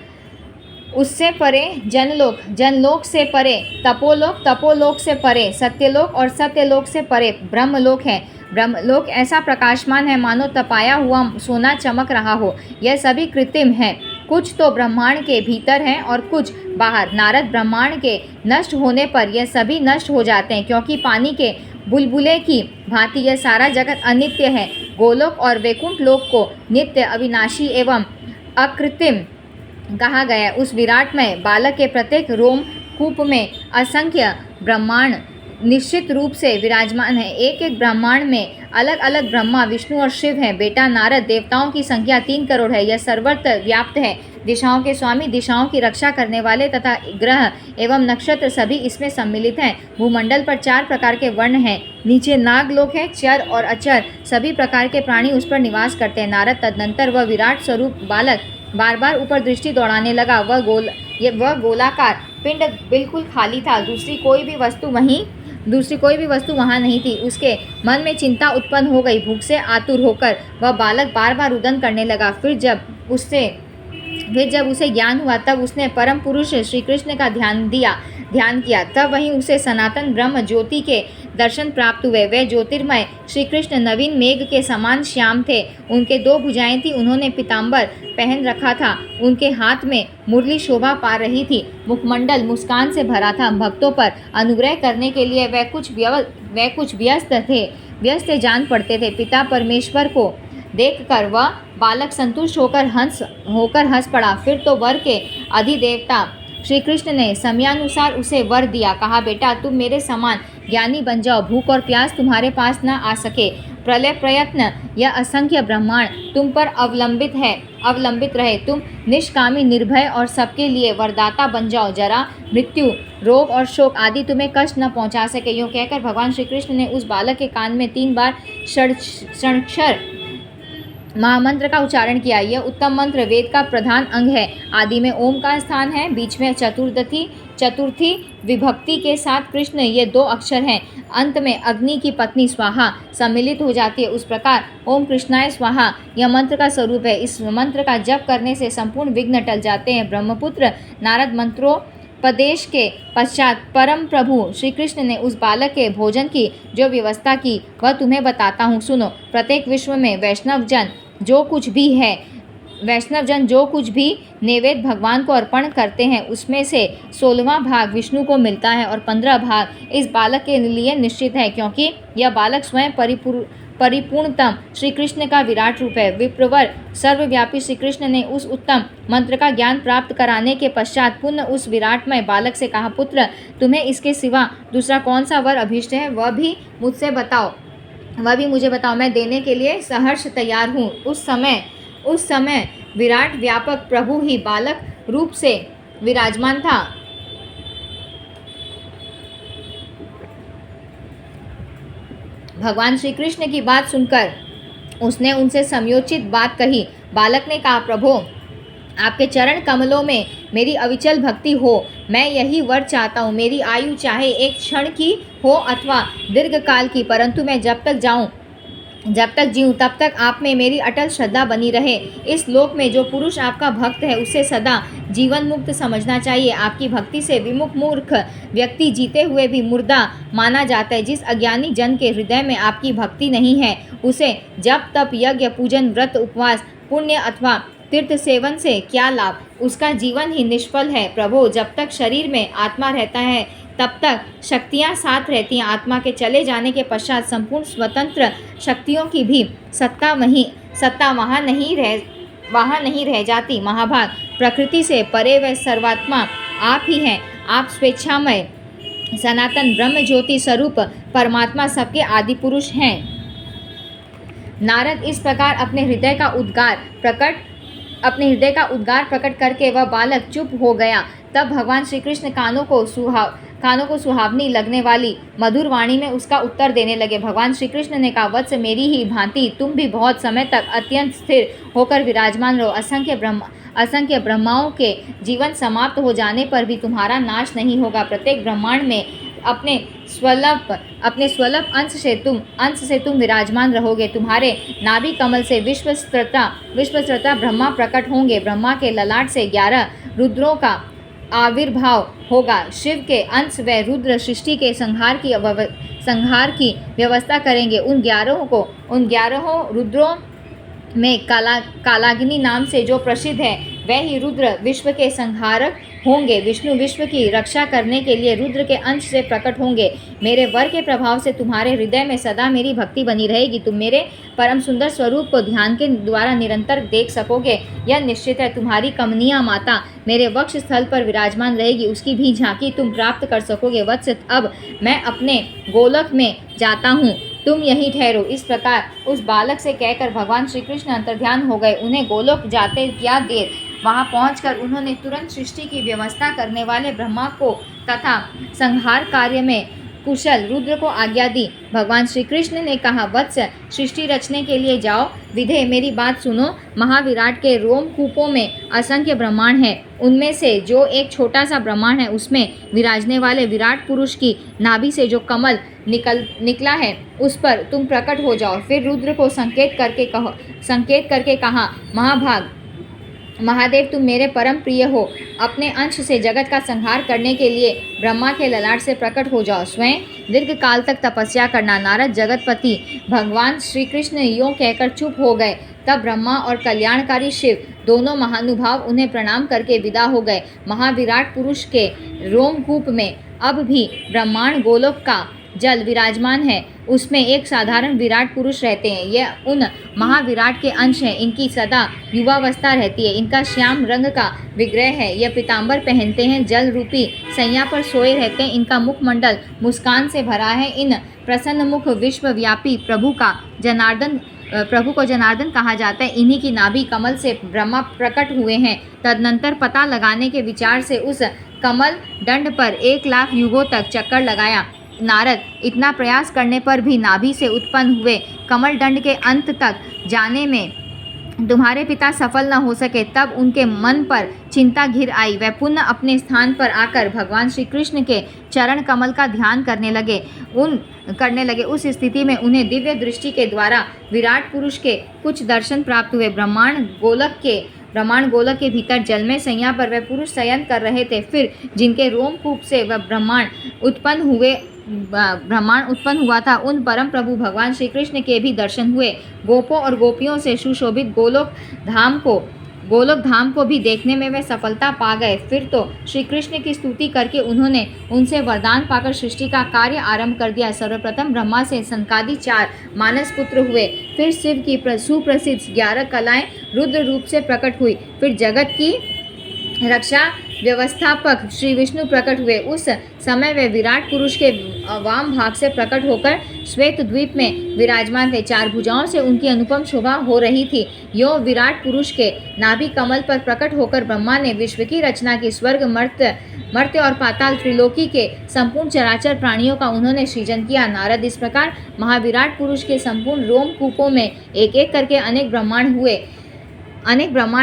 उससे परे जनलोक से परे तपोलोक से परे सत्यलोक और सत्यलोक से परे ब्रह्मलोक है। ब्रह्मलोक ऐसा प्रकाशमान है मानो तपाया हुआ सोना चमक रहा हो। यह सभी कृत्रिम है, कुछ तो ब्रह्मांड के भीतर है और कुछ बाहर। नारद ब्रह्मांड के नष्ट होने पर यह सभी नष्ट हो जाते हैं, क्योंकि पानी के बुलबुले की भांति यह सारा जगत अनित्य है। गोलोक और वैकुंठ लोक को नित्य, अविनाशी एवं अकृत्रिम कहा गया। उस विराटमय बालक के प्रत्येक रोम कूप में असंख्य ब्रह्मांड निश्चित रूप से विराजमान है। एक एक ब्रह्मांड में अलग अलग ब्रह्मा, विष्णु और शिव हैं। बेटा नारद, देवताओं की संख्या 3 करोड़ है। यह सर्वत्र व्याप्त है। दिशाओं के स्वामी, दिशाओं की रक्षा करने वाले तथा ग्रह एवं नक्षत्र सभी इसमें सम्मिलित हैं। भूमंडल पर 4 प्रकार के वर्ण हैं। नीचे नागलोक है। चर और अचर सभी प्रकार के प्राणी उस पर निवास करते हैं। नारद तदनंतर वह विराट स्वरूप बालक बार बार ऊपर दृष्टि दौड़ाने लगा। वह गोलाकार पिंड बिल्कुल खाली था। दूसरी कोई भी वस्तु वहाँ नहीं थी। उसके मन में चिंता उत्पन्न हो गई। भूख से आतुर होकर वह बालक बार बार रुदन करने लगा। फिर जब उसे ज्ञान हुआ, तब उसने परम पुरुष श्री कृष्ण का ध्यान किया। तब वहीं उसे सनातन ब्रह्म ज्योति के दर्शन प्राप्त हुए। वे ज्योतिर्मय श्री कृष्ण नवीन मेघ के समान श्याम थे। उनके 2 भुजाएं थी, उन्होंने पीताम्बर पहन रखा था, उनके हाथ में मुरली शोभा पा रही थी, मुखमंडल मुस्कान से भरा था। भक्तों पर अनुग्रह करने के लिए वे कुछ व्यस्त जान पड़ते थे। पिता परमेश्वर को देखकर वह बालक संतुष्ट होकर हंस पड़ा। फिर तो वर के अधिदेवता श्री कृष्ण ने समयानुसार उसे वर दिया। कहा, बेटा तुम मेरे समान ज्ञानी बन जाओ, भूख और प्यास तुम्हारे पास न आ सके। प्रलय प्रयत्न या असंख्य ब्रह्मांड तुम पर अवलंबित रहे। तुम निष्कामी, निर्भय और सबके लिए वरदाता बन जाओ। जरा, मृत्यु, रोग और शोक आदि तुम्हें कष्ट न पहुंचा सके। यूँ कहकर भगवान श्री कृष्ण ने उस बालक के कान में 3 बार षडक्षर महामंत्र का उच्चारण किया। यह उत्तम मंत्र वेद का प्रधान अंग है। आदि में ओम का स्थान है, बीच में चतुर्थी विभक्ति के साथ कृष्ण, ये 2 अक्षर हैं। अंत में अग्नि की पत्नी स्वाहा सम्मिलित हो जाती है। उस प्रकार ओम कृष्णाय स्वाहा यह मंत्र का स्वरूप है। इस मंत्र का जप करने से संपूर्ण विघ्न टल जाते हैं। ब्रह्मपुत्र नारद मंत्रोपदेश के पश्चात परम प्रभु श्री कृष्ण ने उस बालक के भोजन की जो व्यवस्था की वह तुम्हें बताता हूँ, सुनो। प्रत्येक विश्व में वैष्णवजन जो कुछ भी नैवेद्य भगवान को अर्पण करते हैं, उसमें से 16वां भाग विष्णु को मिलता है और 15 भाग इस बालक के लिए निश्चित है, क्योंकि यह बालक स्वयं परिपूर्णतम श्री कृष्ण का विराट रूप है। विप्रवर सर्वव्यापी श्री कृष्ण ने उस उत्तम मंत्र का ज्ञान प्राप्त कराने के पश्चात पुनः उस विराटमय बालक से कहा, पुत्र तुम्हें इसके सिवा दूसरा कौन सा वर अभीष्ट है, वह भी मुझे बताओ, मैं देने के लिए सहर्ष तैयार हूँ। उस समय विराट व्यापक प्रभु ही बालक रूप से विराजमान था। भगवान श्री कृष्ण की बात सुनकर उसने उनसे समयोचित बात कही। बालक ने कहा, प्रभु आपके चरण कमलों में मेरी अविचल भक्ति हो। मैं यही वर चाहता हूँ। मेरी आयु चाहे एक क्षण की हो अथवा दीर्घ काल की, परंतु मैं जब तक जीऊँ तब तक आप में मेरी अटल श्रद्धा बनी रहे। इस लोक में जो पुरुष आपका भक्त है उसे सदा जीवन मुक्त समझना चाहिए। आपकी भक्ति से विमुख मूर्ख व्यक्ति जीते हुए भी मुर्दा माना जाता है। जिस अज्ञानी जन के हृदय में आपकी भक्ति नहीं है, उसे जब तप यज्ञ पूजन व्रत उपवास पुण्य अथवा तीर्थ सेवन से क्या लाभ, उसका जीवन ही निष्फल है। प्रभु जब तक शरीर में आत्मा रहता है तब तक शक्तियाँ साथ रहती हैं। आत्मा के चले जाने के पश्चात संपूर्ण स्वतंत्र शक्तियों की भी सत्ता वहाँ नहीं रह जाती। महाभाग, प्रकृति से परे वह सर्वात्मा आप ही हैं। आप स्वेच्छामय सनातन ब्रह्म ज्योति स्वरूप परमात्मा सबके आदि पुरुष हैं। नारद इस प्रकार अपने हृदय का उद्गार प्रकट करके वह बालक चुप हो गया। तब भगवान श्री कृष्ण कानों को सुहावनी लगने वाली मधुर वाणी में उसका उत्तर देने लगे। भगवान श्री कृष्ण ने कहा, वत्स मेरी ही भांति तुम भी बहुत समय तक अत्यंत स्थिर होकर विराजमान रहो। असंख्य ब्रह्माओं के जीवन समाप्त हो जाने पर भी तुम्हारा नाश नहीं होगा। प्रत्येक ब्रह्मांड में अपने स्वल्प अंश से तुम विराजमान रहोगे। तुम्हारे नाभि कमल से विश्वस्रष्टा ब्रह्मा प्रकट होंगे। ब्रह्मा के ललाट से 11 रुद्रों का आविर्भाव होगा। शिव के अंश व रुद्र सृष्टि के संहार की व्यवस्था करेंगे। उन 11 रुद्रों में कालाग्नि नाम से जो प्रसिद्ध है वह ही रुद्र विश्व के संहारक होंगे। विष्णु विश्व की रक्षा करने के लिए रुद्र के अंश से प्रकट होंगे। मेरे वर के प्रभाव से तुम्हारे हृदय में सदा मेरी भक्ति बनी रहेगी। तुम मेरे परम सुंदर स्वरूप को ध्यान के द्वारा निरंतर देख सकोगे, यह निश्चित है। तुम्हारी कमनीय माता मेरे वक्ष स्थल पर विराजमान रहेगी, उसकी भी झांकी तुम प्राप्त कर सकोगे। वत्स, अब मैं अपने गोलोक में जाता हूँ, तुम यहीं ठहरो। इस प्रकार उस बालक से कहकर भगवान श्री कृष्ण अंतर्ध्यान हो गए। उन्हें गोलोक जाते क्या देर। वहां पहुंचकर उन्होंने तुरंत सृष्टि की व्यवस्था करने वाले ब्रह्मा को तथा संहार कार्य में कुशल रुद्र को आज्ञा दी। भगवान श्री कृष्ण ने कहा, वत्स सृष्टि रचने के लिए जाओ। विधे मेरी बात सुनो। महाविराट के रोमकूपों में असंख्य ब्रह्मांड हैं। उनमें से जो एक छोटा सा ब्रह्मांड है उसमें विराजने वाले विराट पुरुष की नाभि से जो कमल निकला है उस पर तुम प्रकट हो जाओ। फिर रुद्र को संकेत करके कहा, महाभाग महादेव तुम मेरे परम प्रिय हो, अपने अंश से जगत का संहार करने के लिए ब्रह्मा के ललाट से प्रकट हो जाओ, स्वयं दीर्घ काल तक तपस्या करना। नारद जगतपति भगवान श्री कृष्ण यों कहकर चुप हो गए। तब ब्रह्मा और कल्याणकारी शिव दोनों महानुभाव उन्हें प्रणाम करके विदा हो गए। महाविराट पुरुष के रोमकूप में अब भी ब्रह्मांड गोलोक का जल विराजमान है, उसमें एक साधारण विराट पुरुष रहते हैं। यह उन महाविराट के अंश हैं, इनकी सदा युवावस्था रहती है। इनका श्याम रंग का विग्रह है, यह पीताम्बर पहनते हैं, जल रूपी सैया पर सोए रहते हैं। इनका मुखमंडल मुस्कान से भरा है। इन प्रसन्न मुख विश्वव्यापी प्रभु को जनार्दन कहा जाता है। इन्हीं की नाभि कमल से ब्रह्मा प्रकट हुए हैं। तदनंतर पता लगाने के विचार से उस कमल दंड पर 1,00,000 युगों तक चक्कर लगाया। नारद इतना प्रयास करने पर भी नाभि से उत्पन्न हुए कमल दंड के अंत तक जाने में तुम्हारे पिता सफल न हो सके। तब उनके मन पर चिंता घिर आई। वह पुनः अपने स्थान पर आकर भगवान श्री कृष्ण के चरण कमल का ध्यान करने लगे। उस स्थिति में उन्हें दिव्य दृष्टि के द्वारा विराट पुरुष के कुछ दर्शन प्राप्त हुए। ब्रह्मांड गोलक के भीतर जल में सैया पर वह पुरुष शयन कर रहे थे। फिर जिनके रोमकूप से वह ब्रह्मांड उत्पन्न हुआ था, उन परम प्रभु भगवान श्री कृष्ण के भी दर्शन हुए। गोपों और गोपियों से सुशोभित गोलोक धाम को भी देखने में वे सफलता पा गए। फिर तो श्री कृष्ण की स्तुति करके उन्होंने उनसे वरदान पाकर सृष्टि का कार्य आरंभ कर दिया। सर्वप्रथम ब्रह्मा से सनकादि 4 मानस पुत्र हुए। फिर शिव की सुप्रसिद्ध 11 कलाएं रुद्र रूप से प्रकट हुई। फिर जगत की रक्षा व्यवस्थापक श्री विष्णु प्रकट हुए। उस समय वे विराट पुरुष के वाम भाग से प्रकट होकर श्वेत द्वीप में विराजमान थे। 4 भुजाओं से उनकी अनुपम शोभा हो रही थी। यो विराट पुरुष के नाभि कमल पर प्रकट होकर ब्रह्मा ने विश्व की रचना की। स्वर्ग मर्त्य और पाताल त्रिलोकी के संपूर्ण चराचर प्राणियों का उन्होंने सृजन किया। नारद इस प्रकार महाविराट पुरुष के संपूर्ण रोमकूपों में एक एक करके अनेक ब्रह्मांड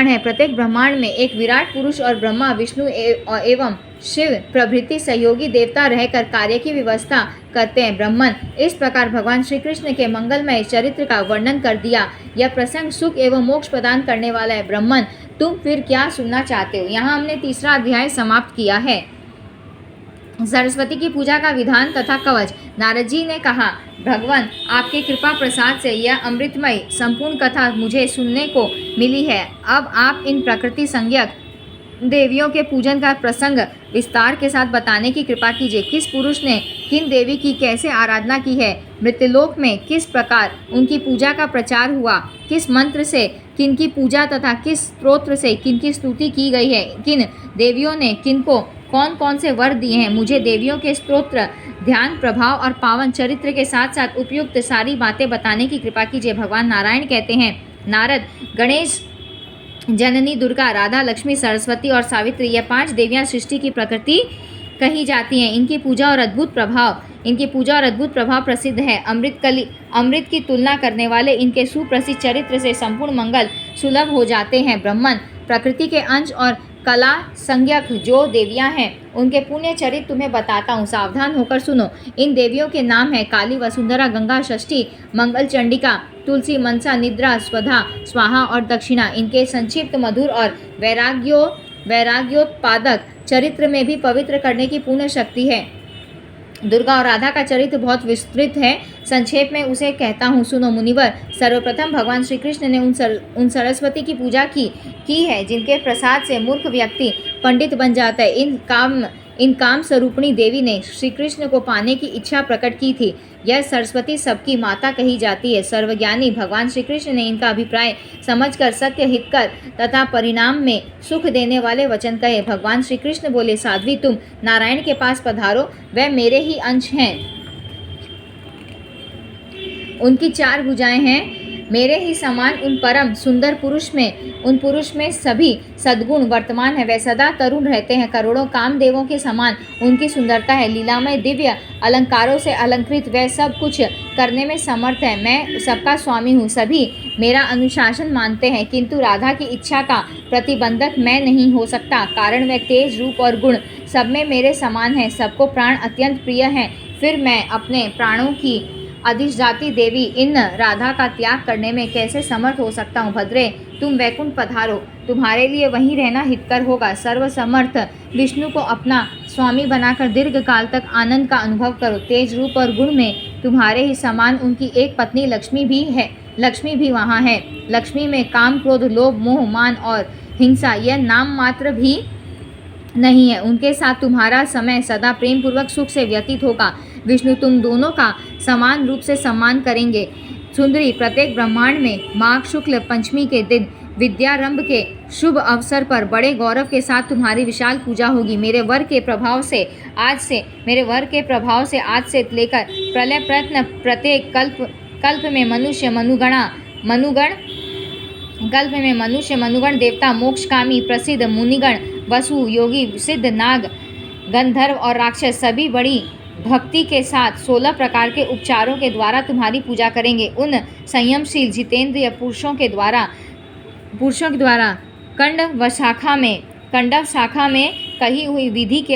हैं। प्रत्येक ब्रह्मांड में एक विराट पुरुष और ब्रह्मा, विष्णु एवं शिव प्रभृति सहयोगी देवता रहकर कार्य की व्यवस्था करते हैं। ब्रह्मन इस प्रकार भगवान श्री कृष्ण के मंगलमय चरित्र का वर्णन कर दिया। यह प्रसंग सुख एवं मोक्ष प्रदान करने वाला है। ब्रह्मन तुम फिर क्या सुनना चाहते हो? यहाँ हमने 3रा अध्याय समाप्त किया है। सरस्वती की पूजा का विधान तथा कवच। नारद जी ने कहा, भगवान आपके कृपा प्रसाद से यह अमृतमय संपूर्ण कथा मुझे सुनने को मिली है। अब आप इन प्रकृति संज्ञक देवियों के पूजन का प्रसंग विस्तार के साथ बताने की कृपा कीजिए। किस पुरुष ने किन देवी की कैसे आराधना की है, मृत्युलोक में किस प्रकार उनकी पूजा का प्रचार हुआ, किस मंत्र से किनकी पूजा तथा किस स्तोत्र से किनकी स्तुति की गई है, किन देवियों ने किनको कौन कौन से वर दिए हैं। मुझे देवियों के स्तोत्र, ध्यान, प्रभाव और पावन चरित्र के साथ साथ उपयुक्त सारी बातें बताने की कृपा कीजिए। भगवान नारायण कहते हैं, नारद, गणेश, जननी दुर्गा, राधा, लक्ष्मी, सरस्वती और सावित्री, यह 5 देवियां सृष्टि की प्रकृति कही जाती हैं। इनकी पूजा और अद्भुत प्रभाव प्रसिद्ध है। अमृत की तुलना करने वाले इनके सुप्रसिद्ध चरित्र से संपूर्ण मंगल सुलभ हो जाते हैं। ब्रह्मन प्रकृति के अंश और कला संज्ञक जो देवियां हैं, उनके पुण्य चरित्र तुम्हें बताता हूँ, सावधान होकर सुनो। इन देवियों के नाम हैं काली, वसुंधरा, गंगा, षष्ठी, मंगल चंडिका, तुलसी, मनसा, निद्रा, स्वधा, स्वाहा और दक्षिणा। इनके संक्षिप्त, मधुर और वैराग्योत्पादक चरित्र में भी पवित्र करने की पूर्ण शक्ति है। दुर्गा और राधा का चरित्र बहुत विस्तृत है, संक्षेप में उसे कहता हूँ, सुनो मुनिवर। सर्वप्रथम भगवान श्री कृष्ण ने उन सरस्वती की पूजा की है जिनके प्रसाद से मूर्ख व्यक्ति पंडित बन जाता है। इन काम स्वरूपिणी देवी ने श्री कृष्ण को पाने की इच्छा प्रकट की थी। यह सरस्वती सबकी माता कही जाती है। सर्वज्ञानी भगवान श्री कृष्ण ने इनका अभिप्राय समझकर सत्य हितकर तथा परिणाम में सुख देने वाले वचन कहे। भगवान श्री कृष्ण बोले, साध्वी तुम नारायण के पास पधारो, वह मेरे ही अंश हैं। उनकी 4 भुजाएं हैं। मेरे ही समान उन परम सुंदर पुरुष में सभी सद्गुण वर्तमान है। वे सदा तरुण रहते हैं। करोड़ों कामदेवों के समान उनकी सुंदरता है। लीलामय दिव्य अलंकारों से अलंकृत वे सब कुछ करने में समर्थ है। मैं सबका स्वामी हूँ। सभी मेरा अनुशासन मानते हैं, किंतु राधा की इच्छा का प्रतिबंधक मैं नहीं हो सकता। कारण वे तेज, रूप और गुण सब में मेरे समान है। सबको प्राण अत्यंत प्रिय हैं। फिर मैं अपने प्राणों की अधिष्ठात्री देवी, इन राधा का त्याग करने में कैसे समर्थ हो सकता हूँ। भद्रे, तुम वैकुंठ पधारो, तुम्हारे लिए वहीं रहना हितकर होगा। सर्वसमर्थ विष्णु को अपना स्वामी बनाकर दीर्घ काल तक आनंद का अनुभव करो। तेज, रूप और गुण में तुम्हारे ही समान उनकी एक पत्नी लक्ष्मी भी है। लक्ष्मी भी वहाँ है। लक्ष्मी में काम, क्रोध, लोभ, मोह, मान और हिंसा यह नाम मात्र भी नहीं है। उनके साथ तुम्हारा समय सदा प्रेम पूर्वक सुख से व्यतीत होगा। विष्णु तुम दोनों का समान रूप से सम्मान करेंगे। सुंदरी, प्रत्येक ब्रह्मांड में माघ शुक्ल पंचमी के दिन विद्यारंभ के शुभ अवसर पर बड़े गौरव के साथ तुम्हारी विशाल पूजा होगी। मेरे वर के प्रभाव से आज से लेकर प्रलय प्रयत्न प्रत्येक कल्प में मनुगण देवता, मोक्षकामी प्रसिद्ध मुनिगण, वसु, योगी, सिद्ध, नाग, गंधर्व और राक्षस सभी बड़ी भक्ति के साथ 16 प्रकार के उपचारों के द्वारा तुम्हारी पूजा करेंगे। उन संयमशील जितेंद्रिय पुरुषों के द्वारा कंडव शाखा में कही हुई विधि के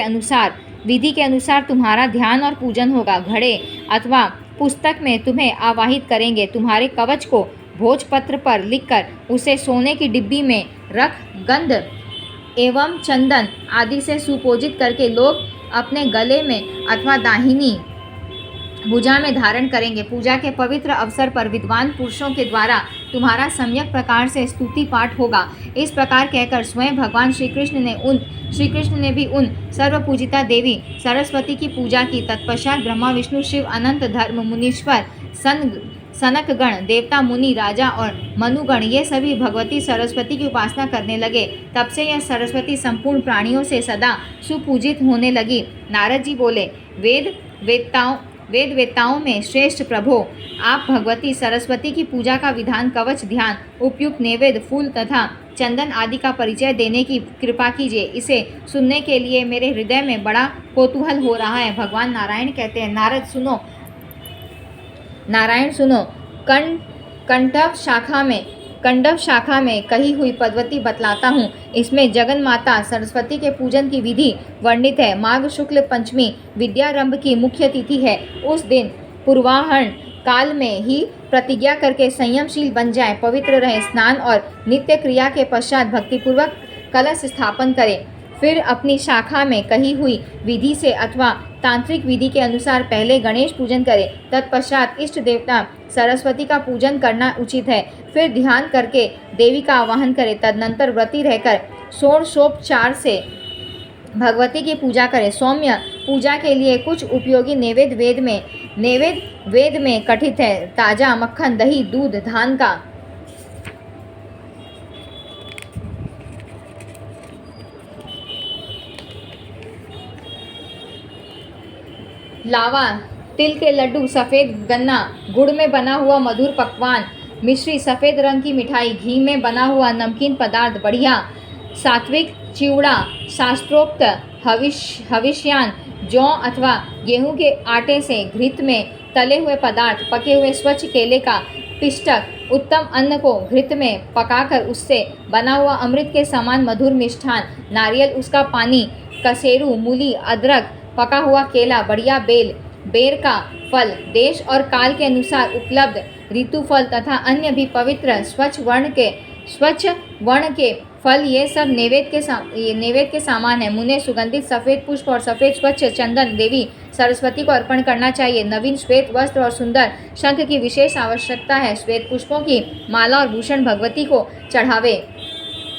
अनुसार तुम्हारा ध्यान और पूजन होगा। घड़े अथवा पुस्तक में तुम्हें आवाहित करेंगे। तुम्हारे कवच को भोजपत्र पर लिखकर उसे सोने की डिब्बी में रख गंध एवं चंदन आदि से सुपूजित करके लोग अपने गले में अथवा दाहिनी भुजा में धारण करेंगे। पूजा के पवित्र अवसर पर विद्वान पुरुषों के द्वारा तुम्हारा सम्यक प्रकार से स्तुति पाठ होगा। इस प्रकार कहकर स्वयं भगवान श्री कृष्ण ने भी उन सर्वपूजिता देवी सरस्वती की पूजा की। तत्पश्चात ब्रह्मा, विष्णु, शिव, अनंत धर्म मुनीश्वर, सनकगण, देवता, मुनि, राजा और मनुगण ये सभी भगवती सरस्वती की उपासना करने लगे। तब से यह सरस्वती संपूर्ण प्राणियों से सदा सुपूजित होने लगी। नारद जी बोले, वेद वेत्ताओं में श्रेष्ठ प्रभो, आप भगवती सरस्वती की पूजा का विधान, कवच, ध्यान, उपयुक्त नैवेद्य, फूल तथा चंदन आदि का परिचय देने की कृपा कीजिए। इसे सुनने के लिए मेरे हृदय में बड़ा कौतूहल हो रहा है। भगवान नारायण कहते हैं, नारायण सुनो, कंडव शाखा में कही हुई पद्धति बतलाता हूँ। इसमें जगन माता सरस्वती के पूजन की विधि वर्णित है। माघ शुक्ल पंचमी विद्यारंभ की मुख्य तिथि है। उस दिन पूर्वाह्न काल में ही प्रतिज्ञा करके संयमशील बन जाए, पवित्र रहे, स्नान और नित्य क्रिया के पश्चात भक्तिपूर्वक कलश स्थापन करें। फिर अपनी शाखा में कही हुई विधि से अथवा तांत्रिक विधि के अनुसार पहले गणेश पूजन करें। तत्पश्चात इष्ट देवता सरस्वती का पूजन करना उचित है। फिर ध्यान करके देवी का आवाहन करें। तदनंतर व्रती रहकर षोडशोपचार से भगवती की पूजा करें। सौम्य पूजा के लिए कुछ उपयोगी नैवेद्य वेद में कथित है। ताजा मक्खन, दही, दूध, धान का लावा, तिल के लड्डू, सफ़ेद गन्ना, गुड़ में बना हुआ मधुर पकवान, मिश्री, सफ़ेद रंग की मिठाई, घी में बना हुआ नमकीन पदार्थ, बढ़िया सात्विक चिवड़ा, शास्त्रोक्त हविष्यान, जौ अथवा गेहूं के आटे से घृत में तले हुए पदार्थ, पके हुए स्वच्छ केले का पिष्टक, उत्तम अन्न को घृत में पकाकर उससे बना हुआ अमृत के समान मधुर मिष्ठान, नारियल, उसका पानी, कसेरू, मूली, अदरक, पका हुआ केला, बढ़िया बेर का फल, देश और काल के अनुसार उपलब्ध ऋतु फल तथा अन्य भी पवित्र स्वच्छ वर्ण के फल, ये सब नैवेद्य के सामान है। मुने सुगंधित सफ़ेद पुष्प और सफ़ेद स्वच्छ चंदन देवी सरस्वती को अर्पण करना चाहिए। नवीन श्वेत वस्त्र और सुंदर शंख की विशेष आवश्यकता है। श्वेत पुष्पों की माला और भूषण भगवती को चढ़ावे।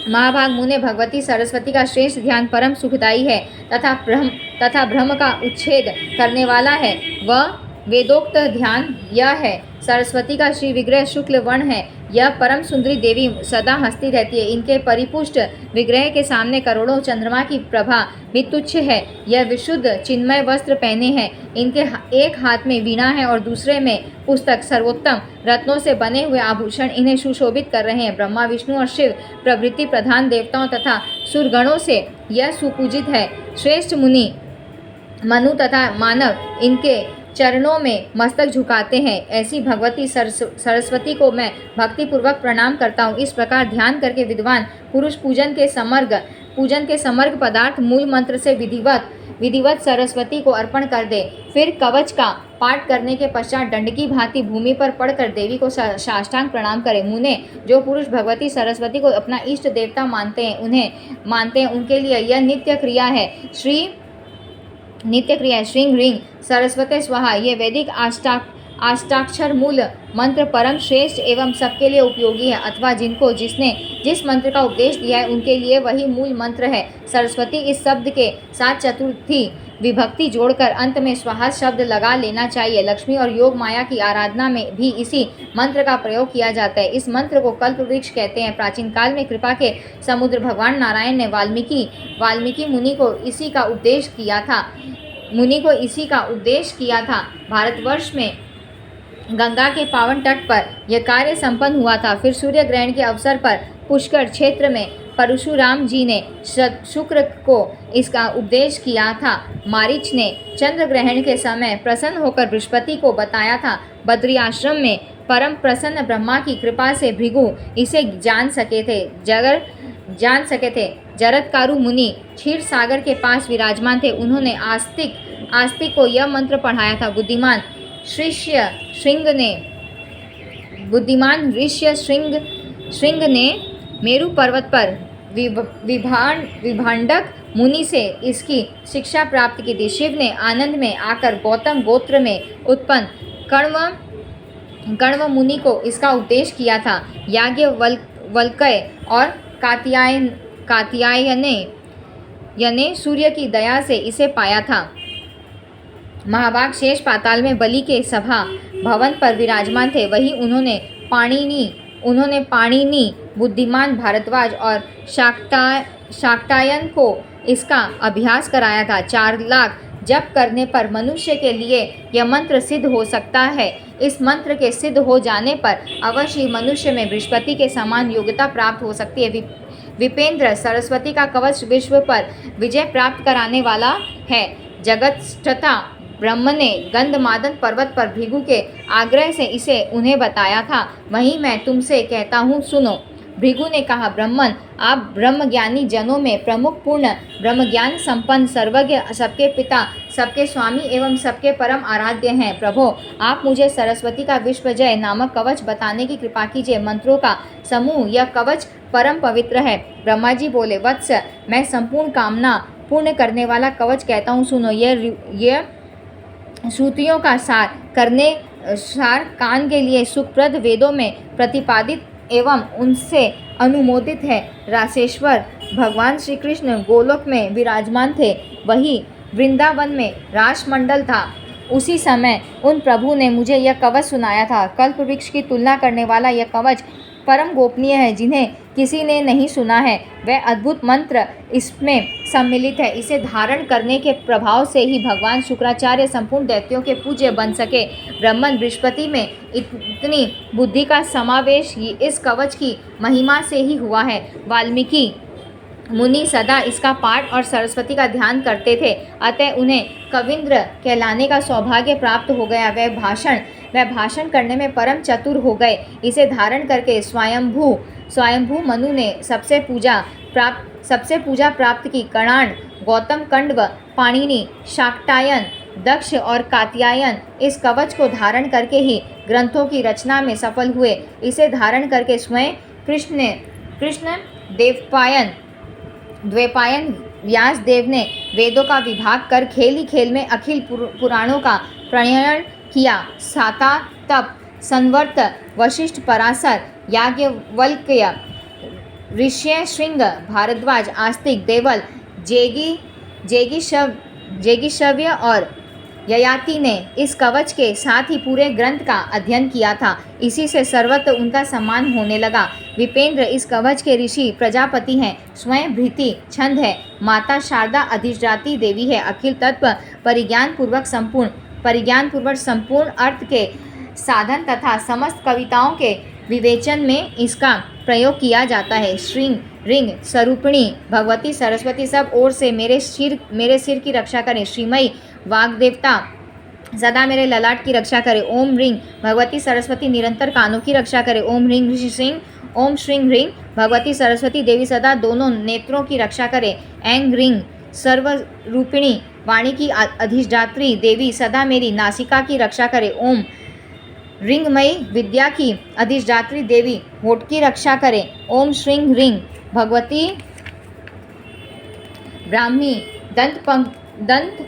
महाभाग मुने, भगवती सरस्वती का श्रेष्ठ ध्यान परम सुखदायी है तथा भ्रम का उच्छेद करने वाला है। वह वेदोक्त ध्यान यह है। सरस्वती का श्री विग्रह शुक्ल वर्ण है। यह परम सुंदरी देवी सदा हंसती रहती है। इनके परिपुष्ट विग्रह के सामने करोड़ों चंद्रमा की प्रभा भी तुच्छ है। यह विशुद्ध चिन्मय वस्त्र पहने हैं। इनके एक हाथ में वीणा है और दूसरे में पुस्तक। सर्वोत्तम रत्नों से बने हुए आभूषण इन्हें सुशोभित कर रहे हैं। ब्रह्मा, विष्णु और शिव प्रभृति प्रधान देवताओं तथा सुरगणों से यह सुपूजित है। श्रेष्ठ मुनि, मनु तथा मानव इनके चरणों में मस्तक झुकाते हैं। ऐसी भगवती सरस्वती को मैं भक्तिपूर्वक प्रणाम करता हूँ। इस प्रकार ध्यान करके विद्वान पुरुष पूजन के समर्ग पदार्थ मूल मंत्र से विधिवत विधिवत सरस्वती को अर्पण कर दे। फिर कवच का पाठ करने के पश्चात दंड की भांति भूमि पर पड़कर देवी को साष्टांग प्रणाम करें। मुने, जो पुरुष भगवती सरस्वती को अपना इष्ट देवता मानते हैं उनके लिए यह नित्य क्रिया है। श्रीं ह्रीं सरस्वती स्वाहा ये वैदिक अष्टाक्षर मूल मंत्र परम श्रेष्ठ एवं सबके लिए उपयोगी है, अथवा जिसने जिस मंत्र का उपदेश दिया है उनके लिए वही मूल मंत्र है। सरस्वती इस शब्द के साथ चतुर्थी विभक्ति जोड़कर अंत में स्वाहा शब्द लगा लेना चाहिए। लक्ष्मी और योग माया की आराधना में भी इसी मंत्र का प्रयोग किया जाता है। इस मंत्र को कल्प वृक्ष कहते हैं। प्राचीन काल में कृपा के समुद्र भगवान नारायण ने वाल्मीकि मुनि को इसी का उपदेश किया था। भारतवर्ष में गंगा के पावन तट पर यह कार्य संपन्न हुआ था। फिर सूर्य ग्रहण के अवसर पर पुष्कर क्षेत्र में परशुराम जी ने शुक्र को इसका उपदेश किया था। मारीच ने चंद्र ग्रहण के समय प्रसन्न होकर बृहस्पति को बताया था। बद्री आश्रम में परम प्रसन्न ब्रह्मा की कृपा से भृगु इसे जान सके थे। जरत्कारु मुनि क्षीर सागर के पास विराजमान थे। उन्होंने आस्तिक को यह मंत्र पढ़ाया था। बुद्धिमान ऋष्य श्रृंग ने मेरु पर्वत पर विभांडक मुनि से इसकी शिक्षा प्राप्त की थी। शिव ने आनंद में आकर गौतम गोत्र में उत्पन्न कण्व मुनि को इसका उपदेश किया था। याज्ञवल्क्य और कात्यायने सूर्य की दया से इसे पाया था। महाभाग शेष पाताल में बलि के सभा भवन पर विराजमान थे। वहीं उन्होंने पाणिनि बुद्धिमान भारद्वाज और शाक्टायन को इसका अभ्यास कराया था। 4 लाख जप करने पर मनुष्य के लिए यह मंत्र सिद्ध हो सकता है। इस मंत्र के सिद्ध हो जाने पर अवश्य मनुष्य में बृहस्पति के समान योग्यता प्राप्त हो सकती है। विपेंद्र सरस्वती का कवच विश्व पर विजय प्राप्त कराने वाला है। जगत्सृष्टा ब्रह्म ने गंधमादन पर्वत पर भृगु के आग्रह से इसे उन्हें बताया था। वहीं मैं तुमसे कहता हूँ, सुनो। भृगु ने कहा, ब्रह्मन, आप ब्रह्मज्ञानी जनों में प्रमुख, पूर्ण ब्रह्मज्ञान संपन्न, सर्वज्ञ, सबके पिता, सबके स्वामी एवं सबके परम आराध्य हैं। प्रभो, आप मुझे सरस्वती का विश्वजय नामक कवच बताने की कृपा कीजिए। मंत्रों का समूह यह कवच परम पवित्र है। ब्रह्मा जी बोले, वत्स, मैं संपूर्ण कामना पूर्ण करने वाला कवच कहता हूँ, सुनो। यह श्रुतियों का सार कान के लिए सुखप्रद, वेदों में प्रतिपादित एवं उनसे अनुमोदित है। रासेश्वर भगवान श्री कृष्ण गोलोक में विराजमान थे। वही वृंदावन में रासमंडल था। उसी समय उन प्रभु ने मुझे यह कवच सुनाया था। कल्प वृक्ष की तुलना करने वाला यह कवच परम गोपनीय है। जिन्हें किसी ने नहीं सुना है वह अद्भुत मंत्र इसमें सम्मिलित है। इसे धारण करने के प्रभाव से ही भगवान शुक्राचार्य संपूर्ण दैत्यों के पूज्य बन सके। ब्रह्मन बृहस्पति में इतनी बुद्धि का समावेश ही इस कवच की महिमा से ही हुआ है। वाल्मीकि मुनि सदा इसका पाठ और सरस्वती का ध्यान करते थे, अतः उन्हें कविंद्र कहलाने का सौभाग्य प्राप्त हो गया। वह भाषण करने में परम चतुर हो गए। इसे धारण करके स्वयंभू मनु ने सबसे पूजा प्राप्त की। कणान, गौतम कंडव, पाणिनि, शाक्टायन, दक्ष और कात्यायन इस कवच को धारण करके ही ग्रंथों की रचना में सफल हुए। इसे धारण करके स्वयं कृष्ण द्वैपायन व्यास देव ने वेदों का विभाग कर खेल ही खेल में अखिल पुराणों का प्रणयन किया। साता, तप, संवर्त, वशिष्ठ, पराशर, याज्ञवल्क्य, ऋष्य श्रृंग, भारद्वाज, आस्तिक, देवल, जेगीशव्य और ययाति ने इस कवच के साथ ही पूरे ग्रंथ का अध्ययन किया था। इसी से सर्वत्र उनका सम्मान होने लगा। विपेंद्र इस कवच के ऋषि प्रजापति हैं। स्वयं भृति छंद है। माता शारदा अधिष्ठात्री देवी है। अखिल तत्व परिज्ञान पूर्वक संपूर्ण अर्थ के साधन तथा समस्त कविताओं के विवेचन में इसका प्रयोग किया जाता है। श्रीं ह्रीं स्वरूपिणी भगवती सरस्वती सब ओर से मेरे सिर की रक्षा करें। श्रीमयी वाग्देवता सदा मेरे ललाट की रक्षा करे। ओम ह्रीं भगवती सरस्वती निरंतर कानों की रक्षा करे। ओम श्रीं ह्रीं भगवती सरस्वती देवी सदा दोनों नेत्रों की रक्षा करे। ऐं ह्रीं सर्वरूपिणी वाणी की अधिष्ठात्री देवी सदा मेरी नासिका की रक्षा करे। ओम रिंगमयी विद्या की अधिष्ठात्री देवी होठ की रक्षा करे। ओम श्रीं रिंग भगवती ब्राह्मी दंत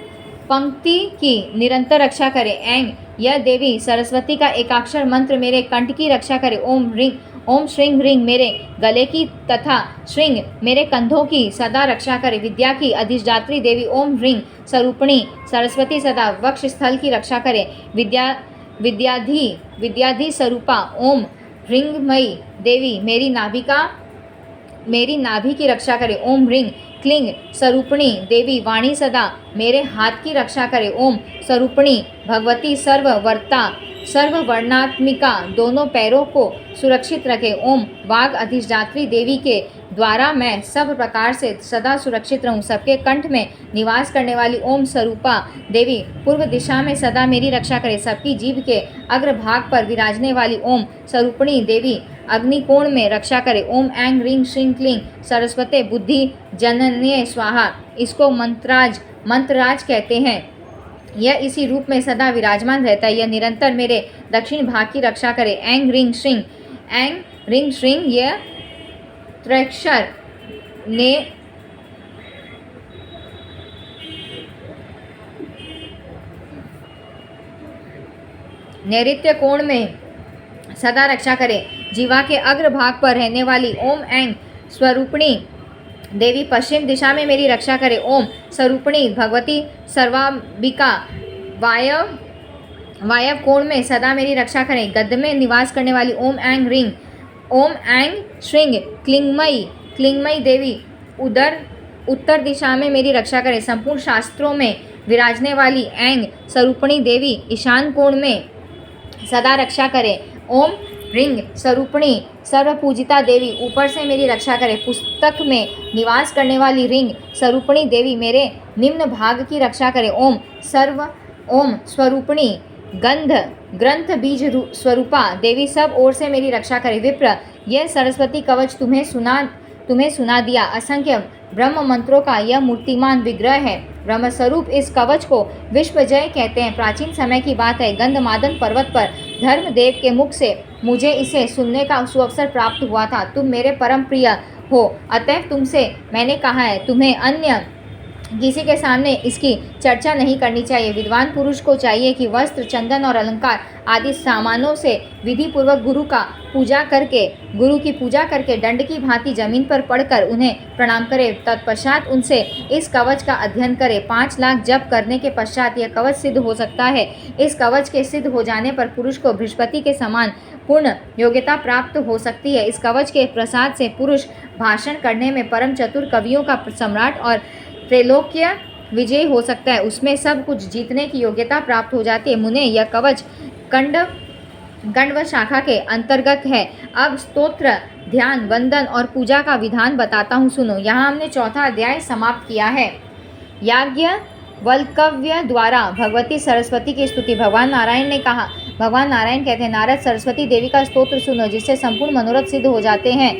पंक्ति की निरंतर रक्षा करे। ऐं यह देवी सरस्वती का एकाक्षर मंत्र मेरे कंठ की रक्षा करे। ओम श्रीं रिंग मेरे गले की तथा श्रीं मेरे कंधों की सदा रक्षा करे। विद्या की अधिष्ठात्री देवी ओम रिंग स्वरूपिणी सरस्वती सदा वक्ष स्थल की रक्षा करे। विद्याधि स्वरूपा ओम रिंगमयी देवी मेरी नाभि की रक्षा करे। ओम रिंग क्लिंग स्वरूपिणी देवी वाणी सदा मेरे हाथ की रक्षा करे। ओम स्वरूपिणी भगवती सर्ववर्णात्मिका दोनों पैरों को सुरक्षित रखे। ओम वाग अधिष्ठात्री देवी के द्वारा मैं सब प्रकार से सदा सुरक्षित रहूं। सबके कंठ में निवास करने वाली ओम स्वरूपा देवी पूर्व दिशा में सदा मेरी रक्षा करे। सबकी जीभ के अग्रभाग पर विराजने वाली ओम स्वरूपिणी देवी अग्निकोण में रक्षा करे। ओम ऐं ह्रीं श्रीं क्लीं सरस्वते बुद्धि जनन्ये स्वाहा। इसको मंत्रराज कहते हैं। यह इसी रूप में सदा विराजमान रहता है। यह निरंतर मेरे दक्षिण भाग की रक्षा करे। ऐं ह्रीं श्रीं यह त्रैक्षर ने नैऋत्य कोण में सदा रक्षा करे। जीवा के अग्रभाग पर रहने वाली ओम ऐं स्वरूपिणी देवी पश्चिम दिशा में मेरी रक्षा करे। ओम स्वरूपिणी भगवती सर्वांबिका वायव कोण में सदा मेरी रक्षा करें। गद्य में निवास करने वाली ओम ऐं श्रीं क्लिंगमयी देवी उत्तर दिशा में मेरी रक्षा करें। संपूर्ण शास्त्रों में विराजने वाली ऐं स्वरूपिणी देवी ईशान कोण में सदा रक्षा करे। ओम रिंग स्वरूपिणी सर्वपूजिता देवी ऊपर से मेरी रक्षा करे। पुस्तक में निवास करने वाली रिंग स्वरूपिणी देवी मेरे निम्न भाग की रक्षा करे। ओम स्वरूपिणी ग्रंथ बीज स्वरूपा देवी सब ओर से मेरी रक्षा करे। विप्र यह सरस्वती कवच तुम्हें सुना दिया। असंख्य ब्रह्म मंत्रों का यह मूर्तिमान विग्रह है। ब्रह्मस्वरूप इस कवच को विश्वजय कहते हैं। प्राचीन समय की बात है, गंधमादन पर्वत पर धर्मदेव के मुख से मुझे इसे सुनने का सुअवसर प्राप्त हुआ था। तुम मेरे परम प्रिय हो, अतएव तुमसे मैंने कहा है तुम्हें अन्य किसी के सामने इसकी चर्चा नहीं करनी चाहिए। विद्वान पुरुष को चाहिए कि वस्त्र, चंदन और अलंकार आदि सामानों से विधि पूर्वक गुरु की पूजा करके दंड की भांति जमीन पर पड़कर उन्हें प्रणाम करे। तत्पश्चात उनसे इस कवच का अध्ययन करे। 5 लाख जप करने के पश्चात यह कवच सिद्ध हो सकता है। इस कवच के सिद्ध हो जाने पर पुरुष को बृहस्पति के समान पूर्ण योग्यता प्राप्त हो सकती है। इस कवच के प्रसाद से पुरुष भाषण करने में परम चतुर कवियों का सम्राट और त्रैलोक्य विजयी हो सकता है। उसमें सब कुछ जीतने की योग्यता प्राप्त हो जाती है। मुने यह कवच गंड व शाखा के अंतर्गत है। अब स्तोत्र, ध्यान, वंदन और पूजा का विधान बताता हूँ, सुनो। यहाँ हमने 4था अध्याय समाप्त किया है। याज्ञवल्क्य द्वारा भगवती सरस्वती की स्तुति। भगवान नारायण कहते हैं, नारद सरस्वती देवी का स्तोत्र सुनो, जिससे संपूर्ण मनोरथ सिद्ध हो जाते हैं।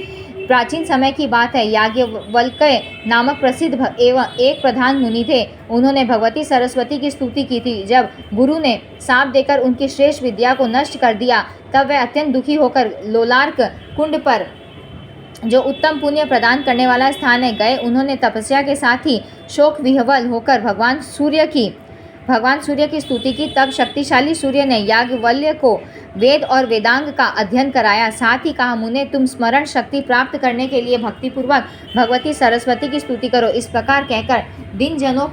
प्राचीन समय की बात है, याज्ञवल्क्य नामक प्रसिद्ध एवं एक प्रधान मुनि थे। उन्होंने भगवती सरस्वती की स्तुति की थी। जब गुरु ने शाप देकर उनकी श्रेष्ठ विद्या को नष्ट कर दिया, तब वे अत्यंत दुखी होकर लोलार्क कुंड पर, जो उत्तम पुण्य प्रदान करने वाला स्थान है, गए। उन्होंने तपस्या के साथ ही शोक विह्वल होकर भगवान सूर्य की स्तुति की। तब शक्तिशाली सूर्य ने याज्ञवल्क्य को वेद और वेदांग का अध्ययन कराया। साथ ही कहा, मुने तुम स्मरण शक्ति प्राप्त करने के लिए भक्तिपूर्वक भगवती सरस्वती की स्तुति करो। इस प्रकार कहकर दिन जनों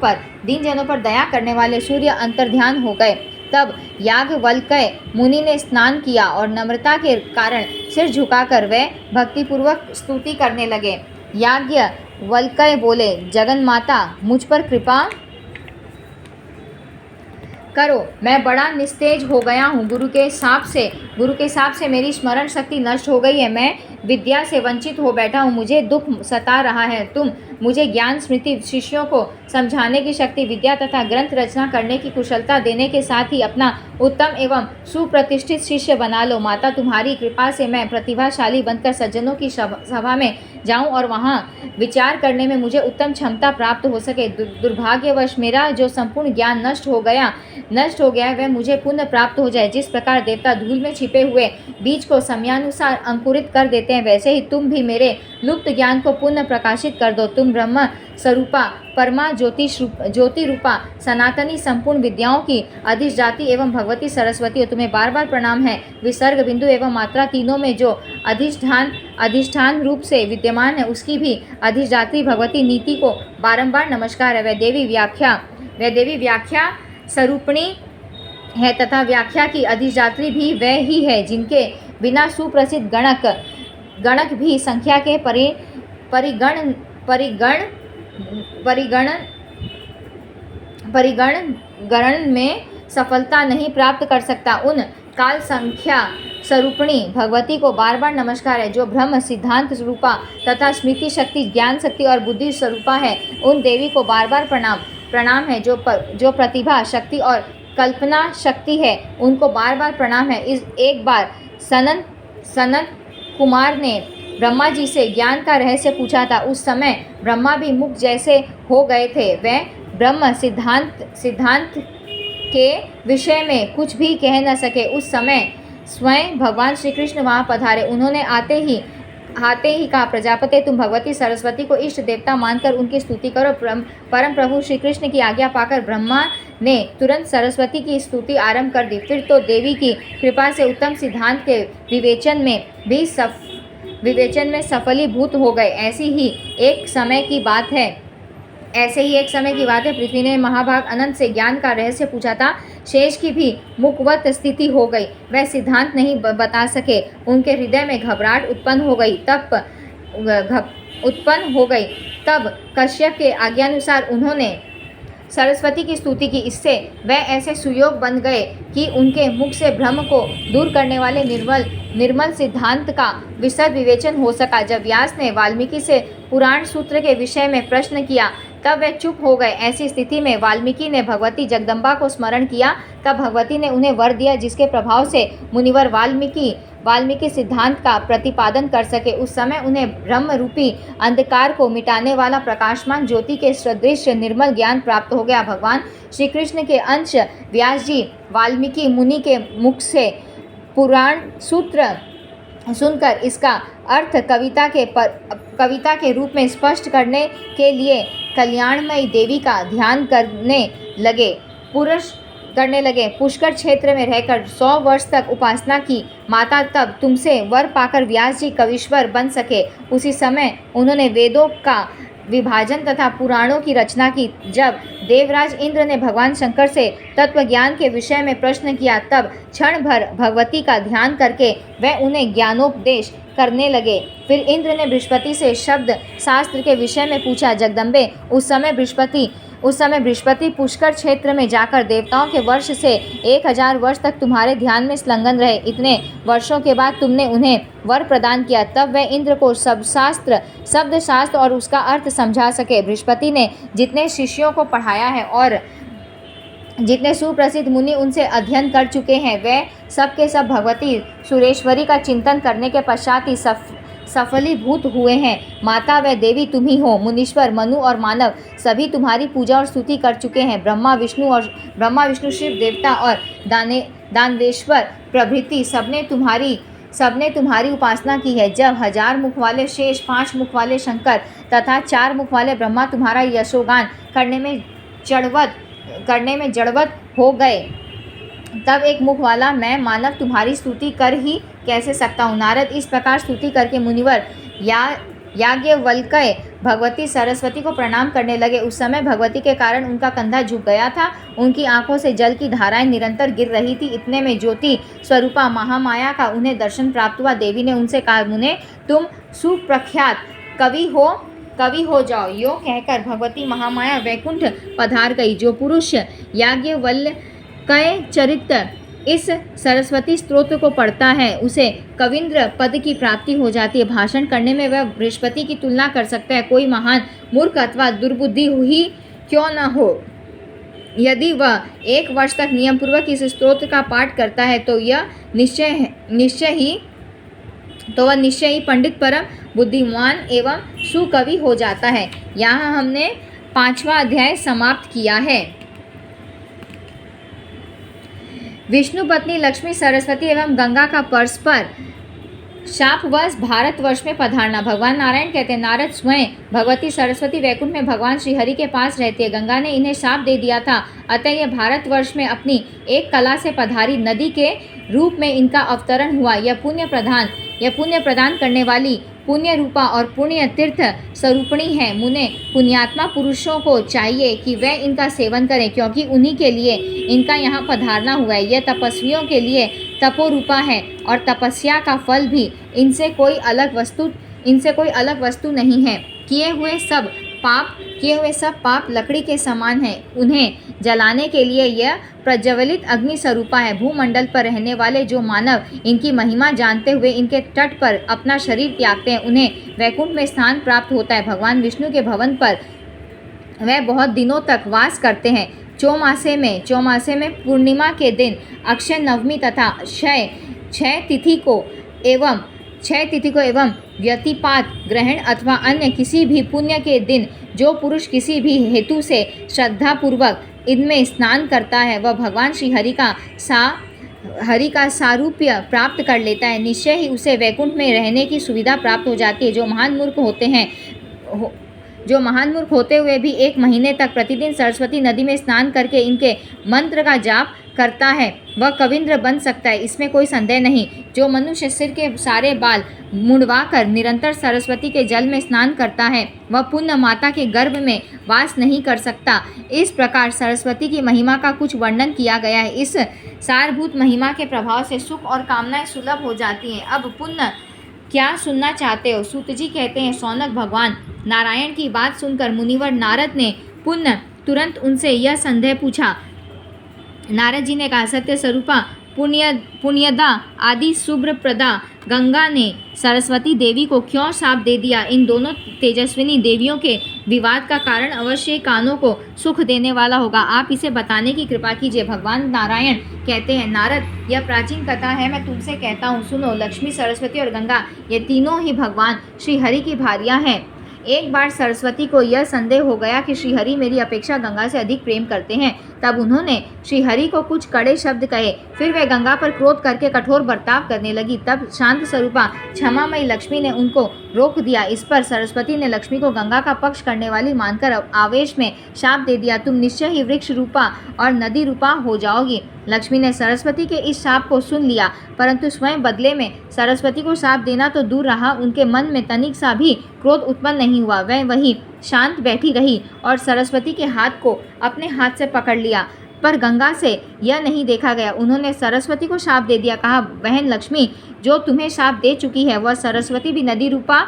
पर दया करने वाले सूर्य अंतर्ध्यान हो गए। तब याज्ञवल्क्य मुनि ने स्नान किया और नम्रता के कारण सिर झुकाकर वे भक्तिपूर्वक स्तुति करने लगे। याज्ञवल्क्य बोले, जगन्माता मुझ पर कृपा करो, मैं बड़ा निस्तेज हो गया हूँ। गुरु के शाप से मेरी स्मरण शक्ति नष्ट हो गई है। मैं विद्या से वंचित हो बैठा हूँ। मुझे दुख सता रहा है। तुम मुझे ज्ञान, स्मृति, शिष्यों को समझाने की शक्ति, विद्या तथा ग्रंथ रचना करने की कुशलता देने के साथ ही अपना उत्तम एवं सुप्रतिष्ठित शिष्य बना लो। माता, तुम्हारी कृपा से मैं प्रतिभाशाली बनकर सज्जनों की सभा में जाऊं और वहां विचार करने में मुझे उत्तम क्षमता प्राप्त हो सके। दुर्भाग्यवश मेरा जो संपूर्ण ज्ञान नष्ट हो गया वह मुझे पुनः प्राप्त हो जाए। जिस प्रकार देवता धूल में छिपे हुए बीज को समयानुसार अंकुरित कर देते हैं, वैसे ही तुम भी मेरे लुप्त ज्ञान को पुनः प्रकाशित कर दो। तुम ब्रह्म स्वरूपा परमा ज्योति रूपा सनातनी संपूर्ण विद्याओं की अधिष्ठात्री एवं भगवती सरस्वती हो। तुम्हें बार बार प्रणाम है। विसर्ग, बिंदु एवं मात्रा तीनों में जो अधिष्ठान रूप से विद्यमान है, उसकी भी अधिष्ठात्री भगवती नीति को बारंबार नमस्कार है। वह देवी व्याख्या स्वरूपिणी है तथा व्याख्या की अधिष्ठात्री भी वह ही है, जिनके बिना सुप्रसिद्ध गणक भी संख्या के परिगणन में सफलता नहीं प्राप्त कर सकता। उन काल संख्या स्वरूपिणी भगवती को बार बार नमस्कार है, जो ब्रह्म सिद्धांत रूपा तथा स्मृति शक्ति, ज्ञान शक्ति और बुद्धि स्वरूपा है। उन देवी को बार बार प्रणाम है, जो प्रतिभा शक्ति और कल्पना शक्ति है। उनको बार बार प्रणाम है। एक बार सनत कुमार ने ब्रह्मा जी से ज्ञान का रहस्य पूछा था। उस समय ब्रह्मा भी मुख जैसे हो गए थे। वह ब्रह्म सिद्धांत के विषय में कुछ भी कह न सके। उस समय स्वयं भगवान श्री कृष्ण वहाँ पधारे। उन्होंने आते ही कहा, प्रजापते, तुम भगवती सरस्वती को इष्ट देवता मानकर उनकी स्तुति करो। परम प्रभु श्री कृष्ण की आज्ञा पाकर ब्रह्मा ने तुरंत सरस्वती की स्तुति आरंभ कर दी। फिर तो देवी की कृपा से उत्तम सिद्धांत के विवेचन में सफलीभूत हो गए। ऐसे ही एक समय की बात है, पृथ्वी ने महाभाग अनंत से ज्ञान का रहस्य पूछा था। शेष की भी मुखवत स्थिति हो गई। वह सिद्धांत नहीं बता सके। उनके हृदय में घबराहट उत्पन्न हो गई। तब कश्यप के आज्ञानुसार उन्होंने सरस्वती की स्तुति की। इससे वह ऐसे सुयोग बन गए कि उनके मुख से भ्रम को दूर करने वाले निर्मल सिद्धांत का विशद विवेचन हो सका। जब व्यास ने वाल्मीकि से पुराण सूत्र के विषय में प्रश्न किया, तब वे चुप हो गए। ऐसी स्थिति में वाल्मीकि ने भगवती जगदम्बा को स्मरण किया। तब भगवती ने उन्हें वर दिया, जिसके प्रभाव से मुनिवर वाल्मीकि सिद्धांत का प्रतिपादन कर सके। उस समय उन्हें ब्रह्म रूपी अंधकार को मिटाने वाला प्रकाशमान ज्योति के सदृश निर्मल ज्ञान प्राप्त हो गया। भगवान श्री कृष्ण के अंश व्यास जी वाल्मीकि मुनि के मुख से पुराण सूत्र सुनकर इसका अर्थ कविता के रूप में स्पष्ट करने के लिए कल्याणमयी देवी का ध्यान करने लगे। पुष्कर क्षेत्र में रहकर 100 वर्ष तक उपासना की माता तब तुमसे वर पाकर व्यास जी कवीश्वर बन सके। उसी समय उन्होंने वेदों का विभाजन तथा पुराणों की रचना की। जब देवराज इंद्र ने भगवान शंकर से तत्वज्ञान के विषय में प्रश्न किया, तब क्षण भर भगवती का ध्यान करके वह उन्हें ज्ञानोपदेश करने लगे। फिर इंद्र ने बृहस्पति से शब्द शास्त्र के विषय में पूछा। जगदम्बे, उस समय बृहस्पति पुष्कर क्षेत्र में जाकर देवताओं के वर्ष से 1000 वर्ष तक तुम्हारे ध्यान में संलग्न रहे। इतने वर्षों के बाद तुमने उन्हें वर प्रदान किया। तब वह इंद्र को शब्द शास्त्र और उसका अर्थ समझा सके। बृहस्पति ने जितने शिष्यों को पढ़ाया है और जितने सुप्रसिद्ध मुनि उनसे अध्ययन कर चुके हैं, वे सब के सब भगवती सुरेश्वरी का चिंतन करने के पश्चात ही सफलीभूत हुए हैं। माता व देवी तुम ही हो। मुनीश्वर, मनु और मानव सभी तुम्हारी पूजा और स्तुति कर चुके हैं। ब्रह्मा विष्णु शिव देवता और दानवेश्वर प्रभृति सबने तुम्हारी उपासना की है। जब 1000 मुख वाले शेष, 5 मुख वाले शंकर तथा 4 मुख वाले ब्रह्मा तुम्हारा यशोगान करने में जड़वत हो गए, तब एक मुख वाला मैं मानव तुम्हारी स्तुति कर ही कैसे सकता हूँ। नारद इस प्रकार स्तुति करके मुनिवर याज्ञवल्क्य भगवती सरस्वती को प्रणाम करने लगे। उस समय भगवती के कारण उनका कंधा झुक गया था। उनकी आंखों से जल की धाराएं निरंतर गिर रही थी। इतने में ज्योति स्वरूपा महामाया का उन्हें दर्शन प्राप्त हुआ। देवी ने उनसे कहा, मुने, तुम सुप्रख्यात कवि हो जाओ। यो कहकर भगवती महामाया वैकुंठ पधार गई। जो पुरुष याज्ञवल्क्य चरित्र इस सरस्वती स्तोत्र को पढ़ता है, उसे कविंद्र पद की प्राप्ति हो जाती है। भाषण करने में वह बृहस्पति की तुलना कर सकता है। कोई महान मूर्ख अथवा दुर्बुद्धि ही क्यों न हो, यदि वह 1 वर्ष तक नियम पूर्वक इस स्तोत्र का पाठ करता है तो वह निश्चय ही पंडित, परम बुद्धिमान एवं सुकवि हो जाता है। यहाँ हमने 5वां अध्याय समाप्त किया है। विष्णु पत्नी लक्ष्मी, सरस्वती एवं गंगा का परस्पर शापवश भारतवर्ष में पधारना। भगवान नारायण कहते हैं, नारद स्वयं भगवती सरस्वती वैकुंठ में भगवान श्रीहरि के पास रहती है। गंगा ने इन्हें शाप दे दिया था, अतः यह भारतवर्ष में अपनी एक कला से पधारी नदी के रूप में इनका अवतरण हुआ। यह पुण्य प्रदान करने वाली पुण्य रूपा और पुण्य तीर्थ स्वरूपिणी है। मुने पुण्यात्मा पुरुषों को चाहिए कि वे इनका सेवन करें, क्योंकि उन्हीं के लिए इनका यहाँ पधारना हुआ है। यह तपस्वियों के लिए तपोरूपा है और तपस्या का फल भी इनसे कोई अलग वस्तु नहीं है। किए हुए सब पाप लकड़ी के समान है। उन्हें जलाने के लिए यह प्रज्वलित अग्नि स्वरूपा है। भूमंडल पर रहने वाले जो मानव इनकी महिमा जानते हुए इनके तट पर अपना शरीर त्यागते हैं, उन्हें वैकुंठ में स्थान प्राप्त होता है। भगवान विष्णु के भवन पर वे बहुत दिनों तक वास करते हैं। चौमासे में पूर्णिमा के दिन, अक्षय नवमी तथा क्षय तिथि को एवं व्यतिपात ग्रहण अथवा अन्य किसी भी पुण्य के दिन जो पुरुष किसी भी हेतु से श्रद्धापूर्वक इनमें स्नान करता है, वह भगवान श्री हरि का सारूप्य प्राप्त कर लेता है। निश्चय ही उसे वैकुंठ में रहने की सुविधा प्राप्त हो जाती है। जो महान मूर्ख होते हुए भी 1 महीने तक प्रतिदिन सरस्वती नदी में स्नान करके इनके मंत्र का जाप करता है, वह कविंद्र बन सकता है, इसमें कोई संदेह नहीं। जो मनुष्य सिर के सारे बाल मुंडवाकर निरंतर सरस्वती के जल में स्नान करता है, वह पुण्य माता के गर्भ में वास नहीं कर सकता। इस प्रकार सरस्वती की महिमा का कुछ वर्णन किया गया है। इस सारभूत महिमा के प्रभाव से सुख और कामनाएं सुलभ हो जाती हैं। अब पुण्य क्या सुनना चाहते हो? सूत जी कहते हैं, सौनक भगवान नारायण की बात सुनकर मुनिवर नारद ने तुरंत उनसे यह संदेह पूछा। नारद जी ने कहा, सत्य स्वरूपा पुण्यदा आदि शुभ्रप्रदा गंगा ने सरस्वती देवी को क्यों शाप दे दिया? इन दोनों तेजस्विनी देवियों के विवाद का कारण अवश्य कानों को सुख देने वाला होगा। आप इसे बताने की कृपा कीजिए। भगवान नारायण कहते हैं, नारद, यह प्राचीन कथा है, मैं तुमसे कहता हूँ, सुनो। लक्ष्मी, सरस्वती और गंगा ये तीनों ही भगवान श्री हरि की भार्या हैं। एक बार सरस्वती को यह संदेह हो गया कि श्रीहरि मेरी अपेक्षा गंगा से अधिक प्रेम करते हैं। तब उन्होंने श्रीहरि को कुछ कड़े शब्द कहे। फिर वे गंगा पर क्रोध करके कठोर बर्ताव करने लगी। तब शांत स्वरूपा क्षमामयी लक्ष्मी ने उनको रोक दिया। इस पर सरस्वती ने लक्ष्मी को गंगा का पक्ष करने वाली मानकर आवेश में शाप दे दिया, तुम निश्चय ही वृक्ष रूपा और नदी रूपा हो जाओगी। लक्ष्मी ने सरस्वती के इस शाप को सुन लिया, परंतु स्वयं बदले में सरस्वती को शाप देना तो दूर रहा, उनके मन में तनिक सा भी क्रोध उत्पन्न नहीं हुआ। वह वहीं शांत बैठी रही और सरस्वती के हाथ को अपने हाथ से पकड़ लिया, पर गंगा से यह नहीं देखा गया। उन्होंने सरस्वती को शाप दे दिया। कहा, बहन लक्ष्मी, जो तुम्हें शाप दे चुकी है वह सरस्वती भी नदी रूपा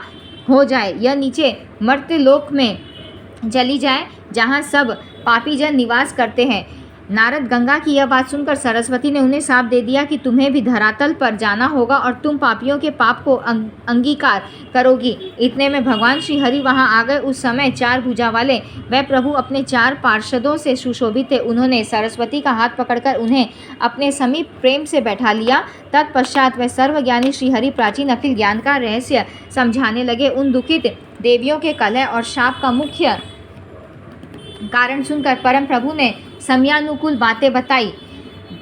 हो जाए, यह नीचे मर्त्यलोक में चली जाए, जहाँ सब पापी जन निवास करते हैं। नारद, गंगा की यह बात सुनकर सरस्वती ने उन्हें शाप दे दिया कि तुम्हें भी धरातल पर जाना होगा और तुम पापियों के पाप को अंगीकार करोगी। इतने में भगवान श्री हरि वहां आ गए। उस समय 4 भुजा वाले वह प्रभु अपने 4 पार्षदों से सुशोभित थे। उन्होंने सरस्वती का हाथ पकड़कर उन्हें अपने समीप प्रेम से बैठा लिया। तत्पश्चात वह सर्वज्ञानी श्री हरि प्राचीन अखिल ज्ञान का रहस्य समझाने लगे। उन दुखित देवियों के कलह और शाप का मुख्य कारण सुनकर परम प्रभु ने समयानुकूल बातें बताई।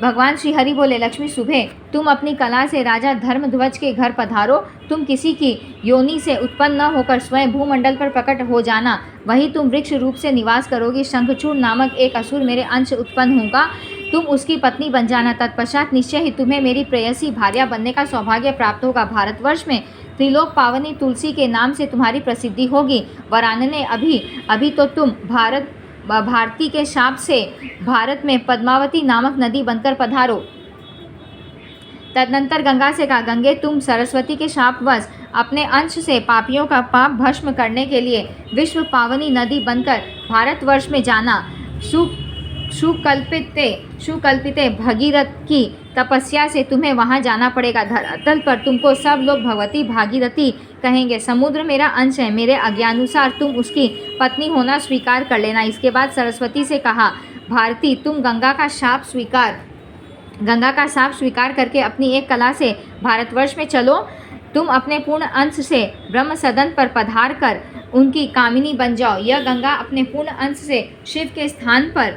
भगवान श्री हरि बोले, लक्ष्मी सुबह तुम अपनी कला से राजा धर्मध्वज के घर पधारो। तुम किसी की योनि से उत्पन्न न होकर स्वयं भूमंडल पर प्रकट हो जाना, वही तुम वृक्ष रूप से निवास करोगी। शंखचूड़ नामक एक असुर मेरे अंश उत्पन्न होगा, तुम उसकी पत्नी बन जाना। तत्पश्चात निश्चय ही तुम्हें मेरी प्रेयसी भार्या बनने का सौभाग्य प्राप्त होगा। भारतवर्ष में त्रिलोक पावनी तुलसी के नाम से तुम्हारी प्रसिद्धि होगी। वरानने, अभी तो तुम भारती के शाप से भारत में पद्मावती नामक नदी बनकर पधारो। तदनंतर गंगा से कहा, गंगे, तुम सरस्वती के शापवश अपने अंश से पापियों का पाप भस्म करने के लिए विश्व पावनी नदी बनकर भारतवर्ष में जाना। सुकल्पित भगीरथ की तपस्या से तुम्हें वहां जाना पड़ेगा। धरातल पर तुमको सब लोग भगवती भागीरथी कहेंगे। समुद्र मेरा अंश है, मेरे आज्ञानुसार तुम उसकी पत्नी होना स्वीकार कर लेना। इसके बाद सरस्वती से कहा, भारती, तुम गंगा का शाप स्वीकार करके अपनी एक कला से भारतवर्ष में चलो। तुम अपने पूर्ण अंश से ब्रह्म सदन पर पधार कर उनकी कामिनी बन जाओ। यह गंगा अपने पूर्ण अंश से शिव के स्थान पर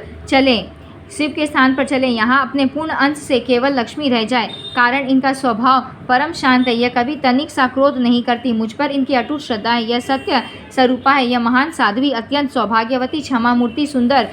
चले। यहाँ अपने पूर्ण अंश से केवल लक्ष्मी रह जाए। कारण इनका स्वभाव परम शांत है। यह कभी तनिक सा क्रोध नहीं करती। मुझ पर इनकी अटूट श्रद्धा है। यह सत्य स्वरूपा है। यह महान साध्वी, अत्यंत सौभाग्यवती, क्षमा मूर्ति, सुंदर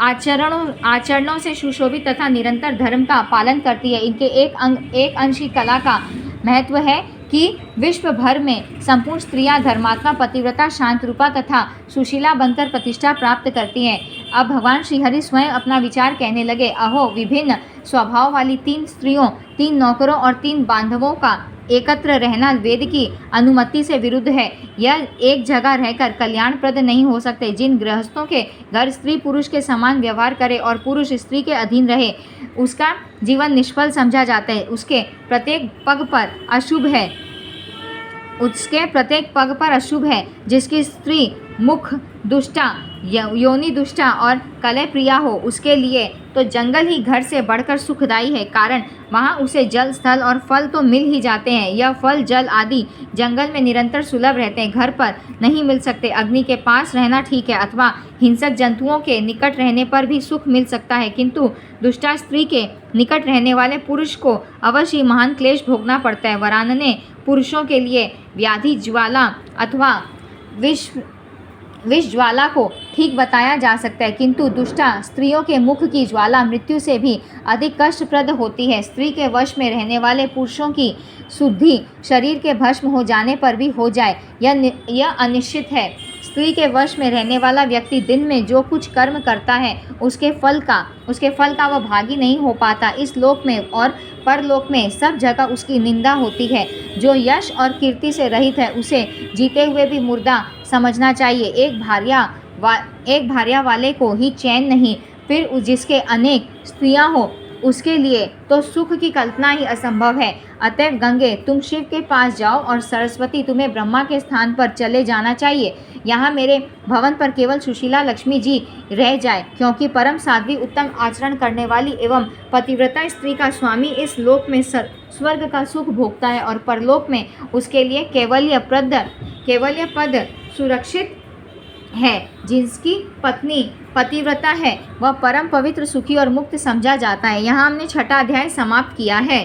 आचरणों से सुशोभित तथा निरंतर धर्म का पालन करती है। इनके एक अंश की कला का महत्व है कि विश्व भर में संपूर्ण स्त्रियां धर्मात्मा, पतिव्रता, शांतरूपा तथा सुशीला बनकर प्रतिष्ठा प्राप्त करती हैं। अब भगवान श्रीहरि स्वयं अपना विचार कहने लगे। अहो, विभिन्न स्वभाव वाली 3 स्त्रियों, 3 नौकरों और 3 बांधवों का एकत्र रहना वेद की अनुमति से विरुद्ध है। यह एक जगह रहकर कल्याणप्रद नहीं हो सकते। जिन गृहस्थों के घर स्त्री पुरुष के समान व्यवहार करे और पुरुष स्त्री के अधीन रहे, उसका जीवन निष्फल समझा जाता है। उसके प्रत्येक पग पर अशुभ है। जिसकी स्त्री मुख दुष्टा, योनि दुष्टा और कलह प्रिया हो, उसके लिए तो जंगल ही घर से बढ़कर सुखदायी है। कारण वहाँ उसे जल, स्थल और फल तो मिल ही जाते हैं। यह फल, जल आदि जंगल में निरंतर सुलभ रहते हैं, घर पर नहीं मिल सकते। अग्नि के पास रहना ठीक है, अथवा हिंसक जंतुओं के निकट रहने पर भी सुख मिल सकता है, किंतु दुष्टा स्त्री के निकट रहने वाले पुरुष को अवश्य महान क्लेश भोगना पड़ता है। वरानने पुरुषों के लिए व्याधि ज्वाला अथवा विष ज्वाला को ठीक बताया जा सकता है, किंतु दुष्टा स्त्रियों के मुख की ज्वाला मृत्यु से भी अधिक कष्टप्रद होती है। स्त्री के वश में रहने वाले पुरुषों की शुद्धि शरीर के भस्म हो जाने पर भी हो जाए, यह अनिश्चित है। स्त्री के वश में रहने वाला व्यक्ति दिन में जो कुछ कर्म करता है, उसके फल का वह भागी नहीं हो पाता। इस लोक में और परलोक में सब जगह उसकी निंदा होती है। जो यश और कीर्ति से रहित है, उसे जीते हुए भी मुर्दा समझना चाहिए। एक भार्या वाले को ही चैन नहीं, फिर जिसके अनेक स्त्रियां हो, उसके लिए तो सुख की कल्पना ही असंभव है। अतएव गंगे, तुम शिव के पास जाओ और सरस्वती, तुम्हें ब्रह्मा के स्थान पर चले जाना चाहिए। यहाँ मेरे भवन पर केवल सुशीला लक्ष्मी जी रह जाए, क्योंकि परम साध्वी, उत्तम आचरण करने वाली एवं पतिव्रता स्त्री का स्वामी इस लोक में स्वर्ग का सुख भोगता है और परलोक में उसके लिए कैवल्य पद सुरक्षित है। जिसकी पत्नी पतिव्रता है, वह परम पवित्र, सुखी और मुक्त समझा जाता है। यहाँ हमने 6ठा अध्याय समाप्त किया है।